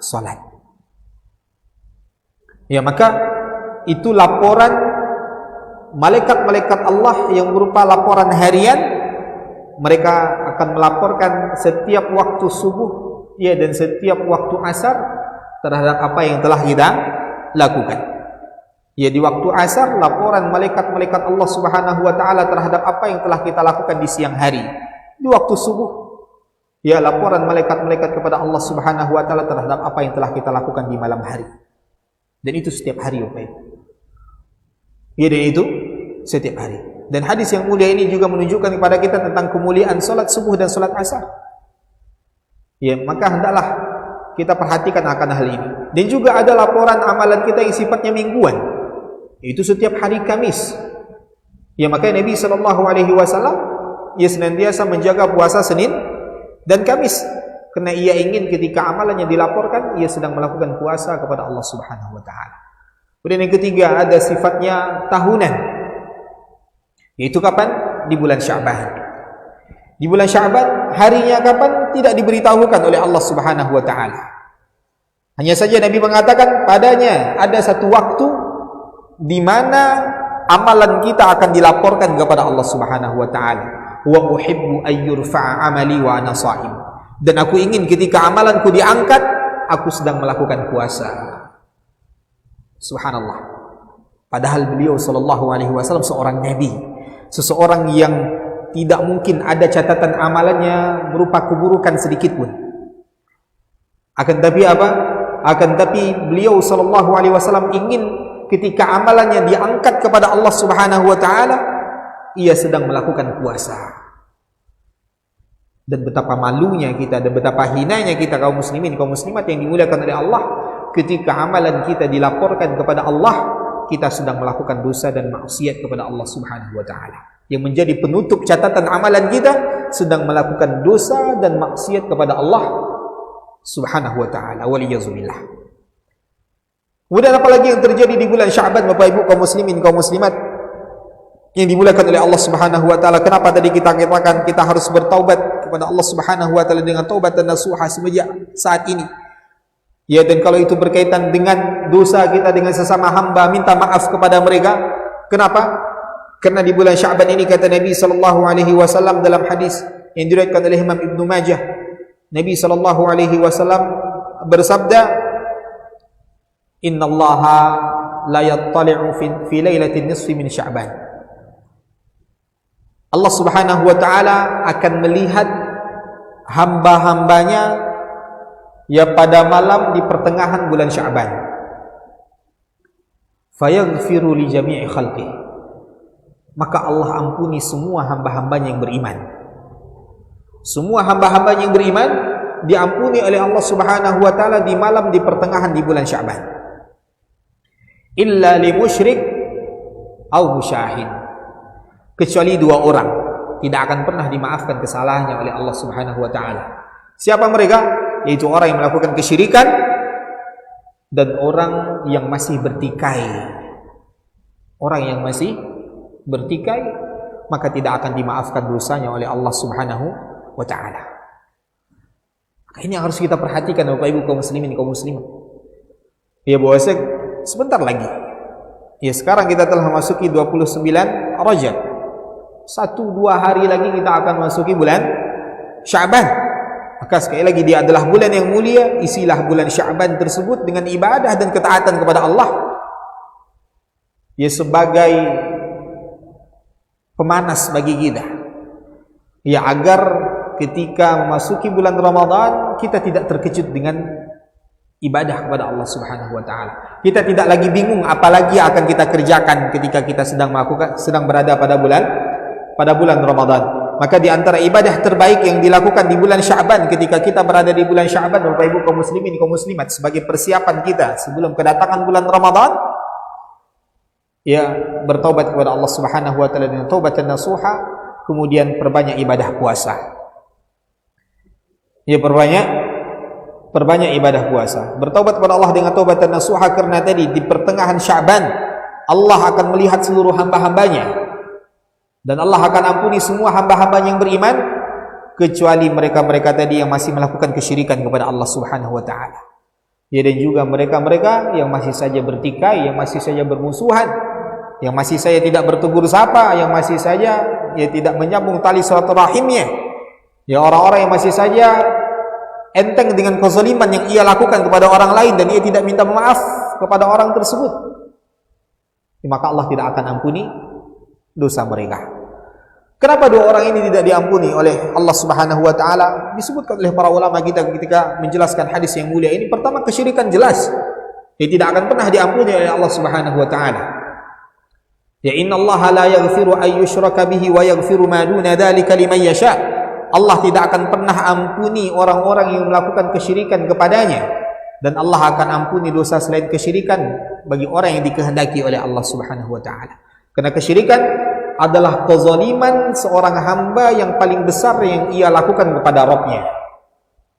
salat. Ya, maka itu laporan malaikat-malaikat Allah yang berupa laporan harian. Mereka akan melaporkan setiap waktu subuh, ya, dan setiap waktu asar terhadap apa yang telah kita lakukan. Ya, di waktu asar laporan malaikat-malaikat Allah Subhanahu wa taala terhadap apa yang telah kita lakukan di siang hari. Di waktu subuh, ya, laporan malaikat-malaikat kepada Allah Subhanahu wa taala terhadap apa yang telah kita lakukan di malam hari. Dan itu setiap hari, Bapak. Ya, dan itu setiap hari. Dan hadis yang mulia ini juga menunjukkan kepada kita tentang kemuliaan salat subuh dan salat asar. Ya, maka hendaklah kita perhatikan akan hal ini. Dan juga ada laporan amalan kita yang sifatnya mingguan. Itu setiap hari Kamis. Ya, maka Nabi sallallahu alaihi wasallam ia senantiasa menjaga puasa Senin dan Kamis, karena ia ingin ketika amalannya dilaporkan ia sedang melakukan puasa kepada Allah Subhanahu wa taala. Kemudian yang ketiga, ada sifatnya tahunan. Yaitu kapan? Di bulan Sya'ban. Di bulan Sya'ban harinya kapan tidak diberitahukan oleh Allah Subhanahu wa taala. Hanya saja Nabi mengatakan padanya ada satu waktu di mana amalan kita akan dilaporkan kepada Allah Subhanahu wa taala. Wa uhibbu ay yurfa'a amali wa ana sha'im. Dan aku ingin ketika amalanku diangkat, aku sedang melakukan puasa. Subhanallah. Padahal beliau sallallahu alaihi wasallam seorang nabi, seseorang yang tidak mungkin ada catatan amalannya berupa keburukan sedikit pun. Akan tapi apa? Akan tapi beliau sallallahu alaihi wasallam ingin ketika amalannya diangkat kepada Allah Subhanahu wa taala, ia sedang melakukan puasa. Dan betapa malunya kita dan betapa hinanya kita kaum muslimin kaum muslimat yang dimuliakan oleh Allah, ketika amalan kita dilaporkan kepada Allah, kita sedang melakukan dosa dan maksiat kepada Allah Subhanahu wa taala. Yang menjadi penutup catatan amalan kita sedang melakukan dosa dan maksiat kepada Allah Subhanahu wa taala. Waliyazubillah. Kemudian apalagi yang terjadi di bulan Sya'ban, Bapak Ibu kaum muslimin kaum muslimat yang dimuliakan oleh Allah Subhanahu wa taala? Kenapa tadi kita katakan kita harus bertaubat kepada Allah Subhanahu wa taala dengan taubat dan nasuha semenjak saat ini? Ya, dan kalau itu berkaitan dengan dosa kita dengan sesama hamba, minta maaf kepada mereka. Kenapa? Karena di bulan Sya'ban ini kata Nabi sallallahu alaihi wasallam dalam hadis yang diriwayatkan oleh Imam Ibnu Majah, Nabi sallallahu alaihi wasallam bersabda, "Innallaha la yattali'u fi lailatin nisfi min Sya'ban." Allah Subhanahu wa taala akan melihat hamba-hambanya ya pada malam di pertengahan bulan Sya'ban. Fayaghfiru li jami'i khalqi. maka Allah ampuni semua hamba-hambanya yang beriman. Semua hamba-hambanya yang beriman diampuni oleh Allah Subhanahu wa taala di malam di pertengahan di bulan Sya'ban. Illa li musyrik au musyahid. Kecuali dua orang tidak akan pernah dimaafkan kesalahannya oleh Allah Subhanahu wa taala. Siapa mereka? Yaitu orang yang melakukan kesyirikan dan orang yang masih bertikai. Orang yang masih bertikai maka tidak akan dimaafkan dosanya oleh Allah Subhanahu wa taala. Ini yang harus kita perhatikan Bapak Ibu kaum muslimin kaum muslimat. Ya bahwasanya sebentar lagi. Ya sekarang kita telah masuki 29 Rajab. 1-2 hari lagi kita akan masuki bulan Sya'ban. Maka sekali lagi dia adalah bulan yang mulia. Isilah bulan Sya'ban tersebut dengan ibadah dan ketaatan kepada Allah. Ya sebagai pemanas bagi kita. Ya agar ketika memasuki bulan Ramadan kita tidak terkejut dengan ibadah kepada Allah Subhanahu wa taala. Kita tidak lagi bingung apalagi akan kita kerjakan ketika kita sedang berada pada bulan Ramadan. Maka di antara ibadah terbaik yang dilakukan di bulan Sya'ban ketika kita berada di bulan Sya'ban Bapak Ibu kaum muslimin kaum muslimat sebagai persiapan kita sebelum kedatangan bulan Ramadan, ya bertaubat kepada Allah Subhanahu wa taala dengan taubatan nasuha, kemudian perbanyak ibadah puasa. Ya perbanyak ibadah puasa. Bertaubat kepada Allah dengan taubatan nasuha karena tadi di pertengahan Sya'ban Allah akan melihat seluruh hamba-hambanya. Dan Allah akan ampuni semua hamba-hambanya yang beriman kecuali mereka-mereka tadi yang masih melakukan kesyirikan kepada Allah Subhanahu wa taala. Ya dan juga mereka-mereka yang masih saja bertikai, yang masih saja bermusuhan, yang masih saja tidak bertegur sapa, yang masih saja ya tidak menyambung tali silaturahimnya. Ya orang-orang yang masih saja enteng dengan kezaliman yang ia lakukan kepada orang lain dan ia tidak minta maaf kepada orang tersebut. Maka Allah tidak akan ampuni dosa mereka. Kenapa dua orang ini tidak diampuni oleh Allah Subhanahu wa taala? Disebutkan oleh para ulama kita ketika menjelaskan hadis yang mulia ini. Pertama, kesyirikan jelas. Dia tidak akan pernah diampuni oleh Allah Subhanahu wa taala. Ya innallaha la yaghfiru ay yushraka bihi wa yaghfiru ma duna dzalika liman yasha. Allah tidak akan pernah ampuni orang-orang yang melakukan kesyirikan kepadanya dan Allah akan ampuni dosa selain kesyirikan bagi orang yang dikehendaki oleh Allah Subhanahu wa taala. Karena kesyirikan adalah kezaliman seorang hamba yang paling besar yang ia lakukan kepada Rabb-Nya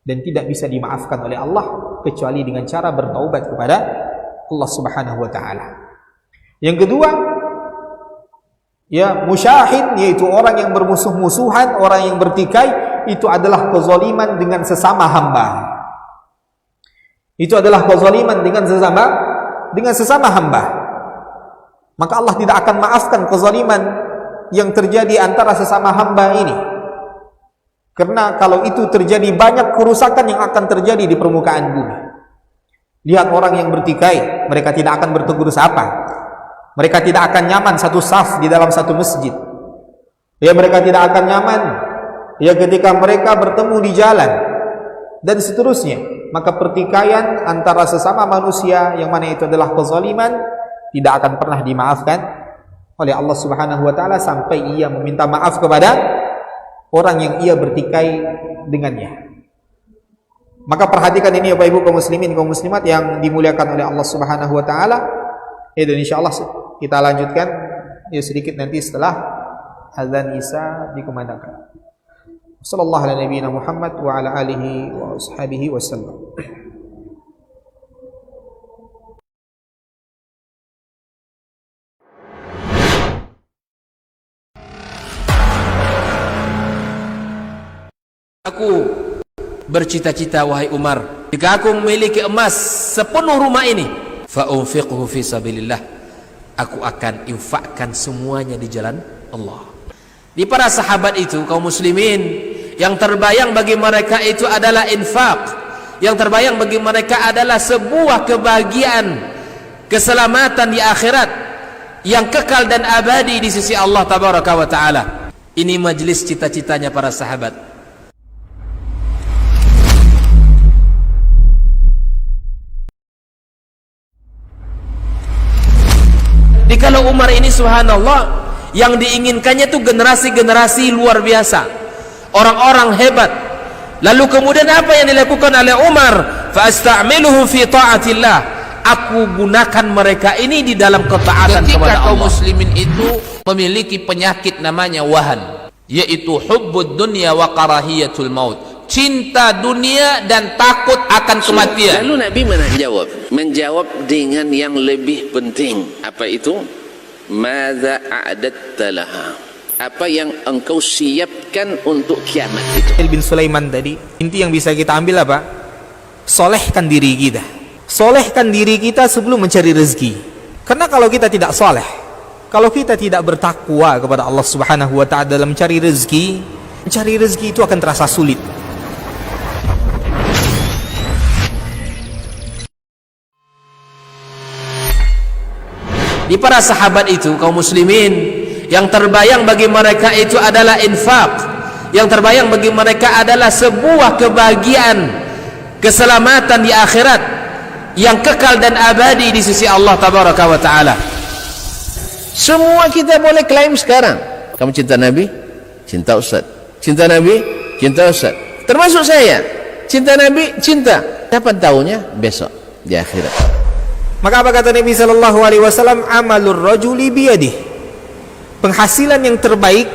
dan tidak bisa dimaafkan oleh Allah kecuali dengan cara bertaubat kepada Allah Subhanahu wa taala. Yang kedua, ya musyahid, yaitu orang yang bermusuh-musuhan, orang yang bertikai, itu adalah kezaliman dengan sesama hamba. Itu adalah kezaliman dengan sesama hamba. Maka Allah tidak akan maafkan kezaliman yang terjadi antara sesama hamba ini. Karena kalau itu terjadi, banyak kerusakan yang akan terjadi di permukaan bumi. Lihat orang yang bertikai, mereka tidak akan bertegur sapa. Mereka tidak akan nyaman satu saf di dalam satu masjid. Ya mereka tidak akan nyaman ya ketika mereka bertemu di jalan dan seterusnya. Maka pertikaian antara sesama manusia yang mana itu adalah kezaliman tidak akan pernah dimaafkan oleh Allah Subhanahu wa taala sampai ia meminta maaf kepada orang yang ia bertikai dengannya. Maka perhatikan ini Bapak Ibu kaum muslimin kaum muslimat yang dimuliakan oleh Allah Subhanahu wa taala. Dan insyaallah kita lanjutkan ya sedikit nanti setelah azan Isya dikumandangkan. Sallallahu ala nabiyina Muhammad wa ala alihi wa ashabihi wasallam. Aku bercita-cita wahai Umar, jika aku memiliki emas sepenuh rumah ini, fa unfiqhu fi sabilillah, aku akan infakkan semuanya di jalan Allah. Di para sahabat itu kaum muslimin, yang terbayang bagi mereka itu adalah infak. Yang terbayang bagi mereka adalah sebuah kebahagiaan, keselamatan di akhirat yang kekal dan abadi di sisi Allah tabaraka wa taala. Ini majelis cita-citanya para sahabat. Kalau Umar ini subhanallah, yang diinginkannya itu generasi-generasi luar biasa, orang-orang hebat. Lalu kemudian apa yang dilakukan oleh Umar? Fa asta'miluhum fi ta'atillah, aku gunakan mereka ini di dalam ketaatan kepada Allah. Ketika kaum muslimin itu memiliki penyakit namanya wahan, yaitu hubbud dunya wa karahiyatul maut, cinta dunia dan takut akan kematian. Lalu Nabi menjawab dengan yang lebih penting. Apa itu? Madza a'adatta laha, apa yang engkau siapkan untuk kiamat itu. bin Sulaiman tadi, inti yang bisa kita ambil apa? Solehkan diri kita, solehkan diri kita sebelum mencari rezeki. Karena kalau kita tidak soleh, kalau kita tidak bertakwa kepada Allah Subhanahu wa ta'ala dalam mencari rezeki itu akan terasa sulit. Di para sahabat itu, kaum muslimin, yang terbayang bagi mereka itu adalah infak, yang terbayang bagi mereka adalah sebuah kebahagiaan, keselamatan di akhirat yang kekal dan abadi di sisi Allah tabaraka wa ta'ala. Semua kita boleh klaim sekarang. Kamu cinta Nabi? Cinta Ustaz. Cinta Nabi? Cinta Ustaz. Termasuk saya. Cinta Nabi? Cinta. Kapan tahunya? Besok di akhirat. Maka apa kata Nabi sallallahu alaihi wasallam? Amalur rajuli biyadih. Penghasilan yang terbaik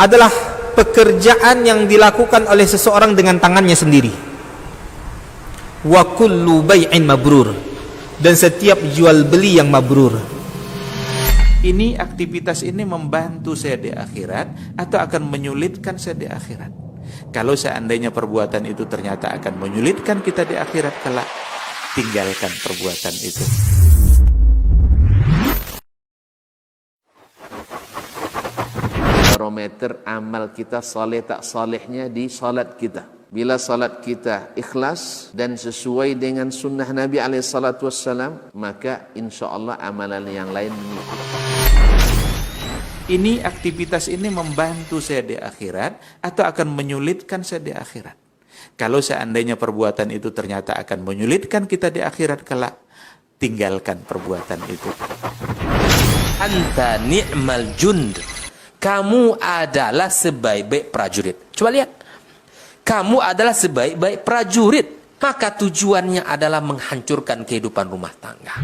adalah pekerjaan yang dilakukan oleh seseorang dengan tangannya sendiri. Wa kullu bai'in mabrur, dan setiap jual beli yang mabrur. Ini aktivitas ini membantu saya di akhirat atau akan menyulitkan saya di akhirat? Kalau seandainya perbuatan itu ternyata akan menyulitkan kita di akhirat kelak, tinggalkan perbuatan itu. Barometer amal kita saleh tak salehnya di salat kita. Bila salat kita ikhlas dan sesuai dengan sunnah Nabi SAW, maka insya Allah amalan yang lain mengikut. Ini aktivitas ini membantu saya di akhirat atau akan menyulitkan saya di akhirat? Kalau seandainya perbuatan itu ternyata akan menyulitkan kita di akhirat kelak, tinggalkan perbuatan itu. Anta ni'mal jund, kamu adalah sebaik-baik prajurit. Coba lihat, kamu adalah sebaik-baik prajurit, maka tujuannya adalah menghancurkan kehidupan rumah tangga.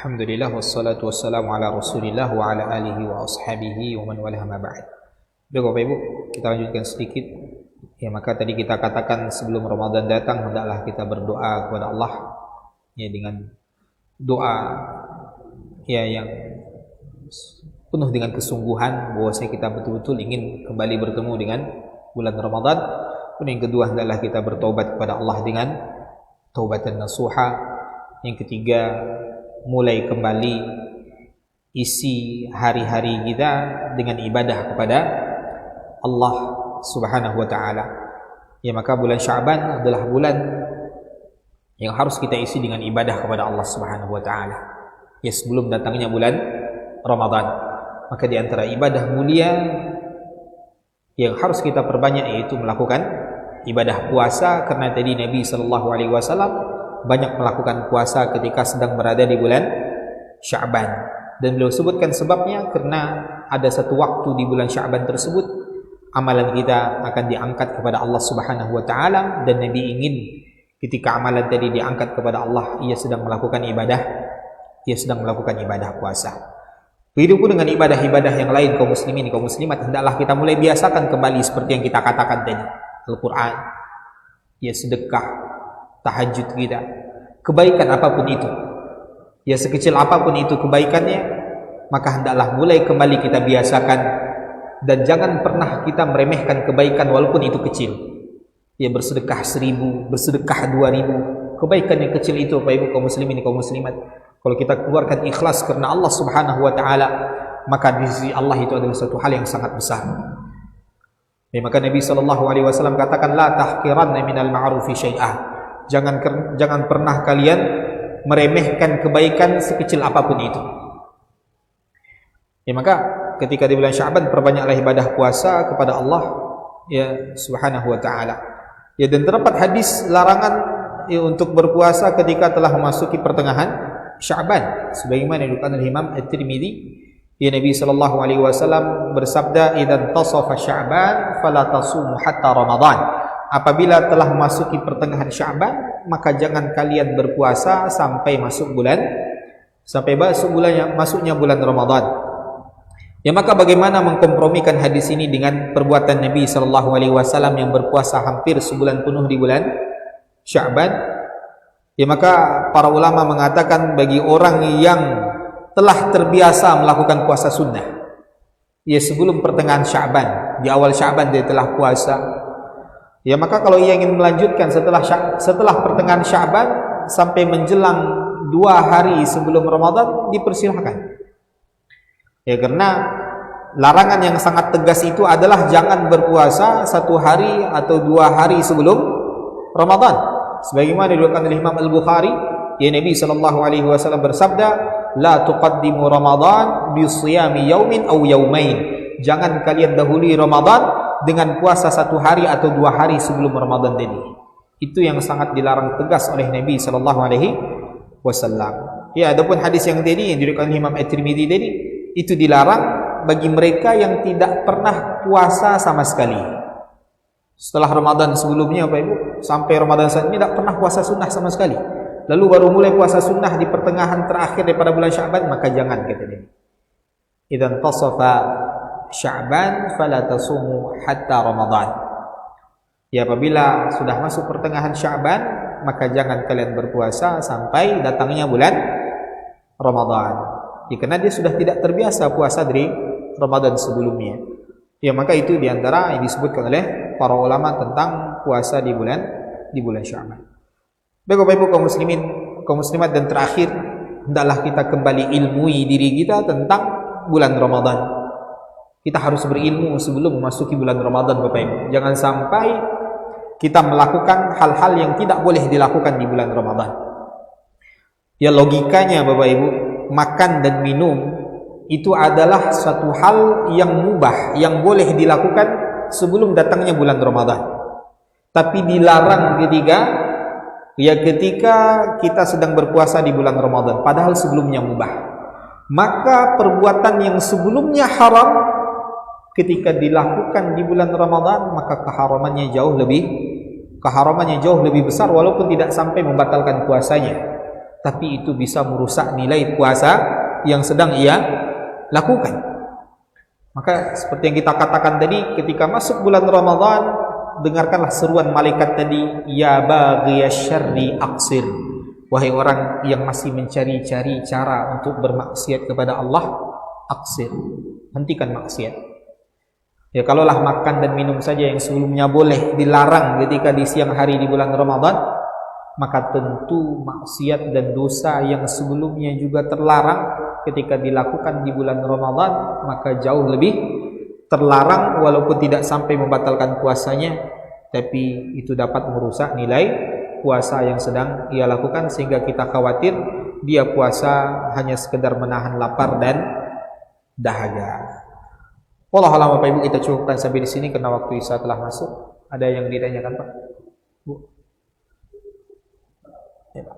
Alhamdulillah wassalatu wassalamu ala Rasulillah wa ala alihi wa ashabihi wa man walaha ma ba'd. Bapak Ibu, kita lanjutkan sedikit. Ya, maka tadi kita katakan sebelum Ramadan datang hendaklah kita berdoa kepada Allah ya, dengan doa ya yang penuh dengan kesungguhan bahwasanya kita betul-betul ingin kembali bertemu dengan bulan Ramadan. Kemudian yang kedua hendaklah kita bertobat kepada Allah dengan taubatan nasuha. Yang ketiga, mulai kembali isi hari-hari kita dengan ibadah kepada Allah Subhanahu wa ta'ala. Ya, maka bulan Sya'ban adalah bulan yang harus kita isi dengan ibadah kepada Allah Subhanahu wa ta'ala. Ya, sebelum datangnya bulan Ramadan. Maka di antara ibadah mulia yang harus kita perbanyak yaitu melakukan ibadah puasa, karena tadi Nabi sallallahu alaihi wasallam banyak melakukan puasa ketika sedang berada di bulan Sya'ban, dan beliau sebutkan sebabnya karena ada satu waktu di bulan Sya'ban tersebut amalan kita akan diangkat kepada Allah Subhanahu wa ta'ala, dan Nabi ingin ketika amalan tadi diangkat kepada Allah, ia sedang melakukan ibadah puasa. Begitu pun dengan ibadah-ibadah yang lain, kaum muslimin, kaum muslimat, hendaklah kita mulai biasakan kembali seperti yang kita katakan tadi, Al-Quran, ya, sedekah, tahajud kita, kebaikan apapun itu, ya sekecil apapun itu kebaikannya, maka hendaklah mulai kembali kita biasakan, dan jangan pernah kita meremehkan kebaikan walaupun itu kecil. Ya, bersedekah 1000, bersedekah 2000, kebaikan yang kecil itu Bapak Ibu kaum muslimin, kaum muslimat, kalau kita keluarkan ikhlas karena Allah Subhanahu wa ta'ala, maka di sisi Allah itu adalah suatu hal yang sangat besar. Ya, maka Nabi SAW katakan, la tahqiranna minal ma'rufi syai'ah. Jangan pernah kalian meremehkan kebaikan sekecil apapun itu. Ya, maka ketika di bulan Sya'ban perbanyaklah ibadah puasa kepada Allah ya Subhanahu wa taala. Ya, dan terdapat hadis larangan ya, untuk berpuasa ketika telah memasuki pertengahan Sya'ban, sebagaimana dikatakan oleh Imam At-Tirmidzi. Ya, Nabi SAW bersabda, "Idzan tasafa Sya'ban fala tasumu hatta Ramadan." Apabila telah memasuki pertengahan Sya'ban, maka jangan kalian berpuasa sampai masuk bulannya masuknya bulan Ramadan. Ya, maka bagaimana mengkompromikan hadis ini dengan perbuatan Nabi SAW yang berpuasa hampir sebulan penuh di bulan Sya'ban? Ya, maka para ulama mengatakan bagi orang yang telah terbiasa melakukan puasa sunnah, ya sebelum pertengahan Sya'ban, di awal Sya'ban dia telah puasa, ya maka kalau ia ingin melanjutkan setelah pertengahan Sya'ban sampai menjelang 2 hari sebelum Ramadan, dipersilahkan. Ya, karena larangan yang sangat tegas itu adalah jangan berpuasa 1 hari atau 2 hari sebelum Ramadan. Sebagaimana diriwayatkan oleh Imam Al-Bukhari, ya Nabi SAW bersabda, la tuqaddimu Ramadan bi siyami yaumin aw yaumain. Jangan kalian dahului Ramadan dengan puasa 1 hari atau 2 hari sebelum Ramadan tadi. Itu yang sangat dilarang tegas oleh Nabi SAW. Ya, adapun hadis yang tadi yang diriwayatkan oleh Imam At-Tirmidzi tadi, itu dilarang bagi mereka yang tidak pernah puasa sama sekali. Setelah Ramadan sebelumnya Bapak Ibu, sampai Ramadan saat ini tidak pernah puasa sunnah sama sekali, lalu baru mulai puasa sunnah di pertengahan terakhir daripada bulan Sya'ban, maka jangan, kata dia. Idzan tasafa Sya'ban fala tasumu hatta Ramadan. Ya, apabila sudah masuk pertengahan Sya'ban, maka jangan kalian berpuasa sampai datangnya bulan Ramadan. Ya, karena dia sudah tidak terbiasa puasa dari Ramadan sebelumnya. Ya, maka itu diantara yang disebutkan oleh para ulama tentang puasa di bulan Sya'ban. Baik Bapak Ibu kaum muslimin, kaum muslimat, dan terakhir hendaklah kita kembali ilmui diri kita tentang bulan Ramadan. Kita harus berilmu sebelum memasuki bulan Ramadan Bapak Ibu. Jangan sampai kita melakukan hal-hal yang tidak boleh dilakukan di bulan Ramadan. Ya, logikanya Bapak Ibu, makan dan minum itu adalah suatu hal yang mubah, yang boleh dilakukan sebelum datangnya bulan Ramadan. Tapi dilarang ketika kita sedang berpuasa di bulan Ramadan, padahal sebelumnya mubah. Maka perbuatan yang sebelumnya haram ketika dilakukan di bulan Ramadan, maka keharamannya jauh lebih besar, walaupun tidak sampai membatalkan puasanya, tapi itu bisa merusak nilai puasa yang sedang ia lakukan. Maka seperti yang kita katakan tadi, ketika masuk bulan Ramadan, dengarkanlah seruan malaikat tadi, ya baghiyasy syarri aqsir. Wahai orang yang masih mencari-cari cara untuk bermaksiat kepada Allah, aqsir, hentikan maksiat. Ya, kalaulah makan dan minum saja yang sebelumnya boleh dilarang ketika di siang hari di bulan Ramadan, maka tentu maksiat dan dosa yang sebelumnya juga terlarang ketika dilakukan di bulan Ramadan, maka jauh lebih terlarang, walaupun tidak sampai membatalkan puasanya, tapi itu dapat merusak nilai puasa yang sedang ia lakukan, sehingga kita khawatir dia puasa hanya sekedar menahan lapar dan dahaga. Wallahu a'lam. Bapak Ibu, kita cukupkan sampai di sini karena waktu Isya telah masuk. Ada yang ditanyakan Pak? Bu? Ya, Pak.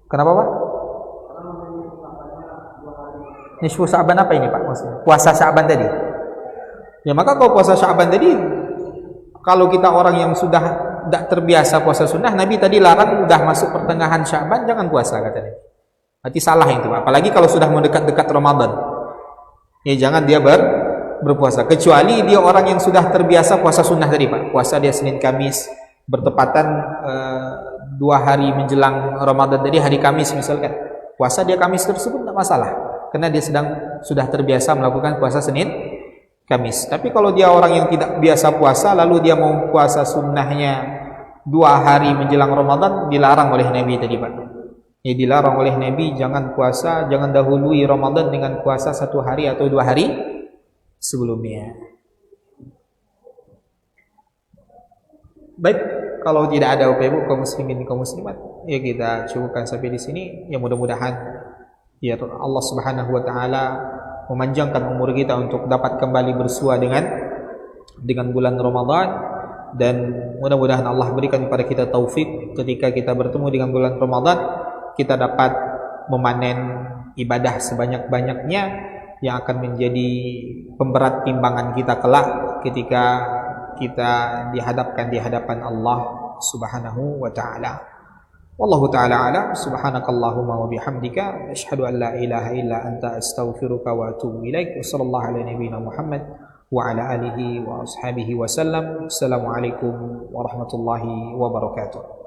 Kenapa Pak? Nisfu Sya'ban apa ini Pak maksudnya? Puasa Sya'ban tadi. Ya, maka kalau puasa Sya'ban tadi, kalau kita orang yang sudah tidak terbiasa puasa sunnah, Nabi tadi larang udah masuk pertengahan Sya'ban jangan puasa, katanya. Berarti salah itu Pak. Apalagi kalau sudah mendekat-dekat Ramadan, ya jangan dia berpuasa, kecuali dia orang yang sudah terbiasa puasa sunnah tadi Pak. Puasa dia Senin Kamis bertepatan 2 hari menjelang Ramadan tadi, hari Kamis misalkan, puasa dia Kamis tersebut tidak masalah, karena dia sudah terbiasa melakukan puasa Senin Kamis. Tapi kalau dia orang yang tidak biasa puasa, lalu dia mau puasa sunnahnya 2 hari menjelang Ramadan dilarang oleh Nabi tadi Pak. Ya, dilarang oleh Nabi jangan puasa, jangan dahului Ramadan dengan puasa 1 hari atau 2 hari sebelumnya. Baik, kalau tidak ada Bapak Ibu kaum muslimin kaum muslimat, ya kita cukupkan sampai di sini. Ya mudah-mudahan ya Allah Subhanahu wa taala memanjangkan umur kita untuk dapat kembali bersua dengan bulan Ramadan, dan mudah-mudahan Allah berikan kepada kita taufik ketika kita bertemu dengan bulan Ramadan kita dapat memanen ibadah sebanyak-banyaknya yang akan menjadi pemberat timbangan kita kelak ketika kita dihadapkan di hadapan Allah Subhanahu wa taala. Wallahu taala alam. Subhanakallahumma wa bihamdika asyhadu an la ilaha illa anta astaghfiruka wa atubu ilaik. Wassallallahu ala nabiyyina Muhammad wa ala alihi wa ashabihi wa sallam. Assalamualaikum warahmatullahi wabarakatuh.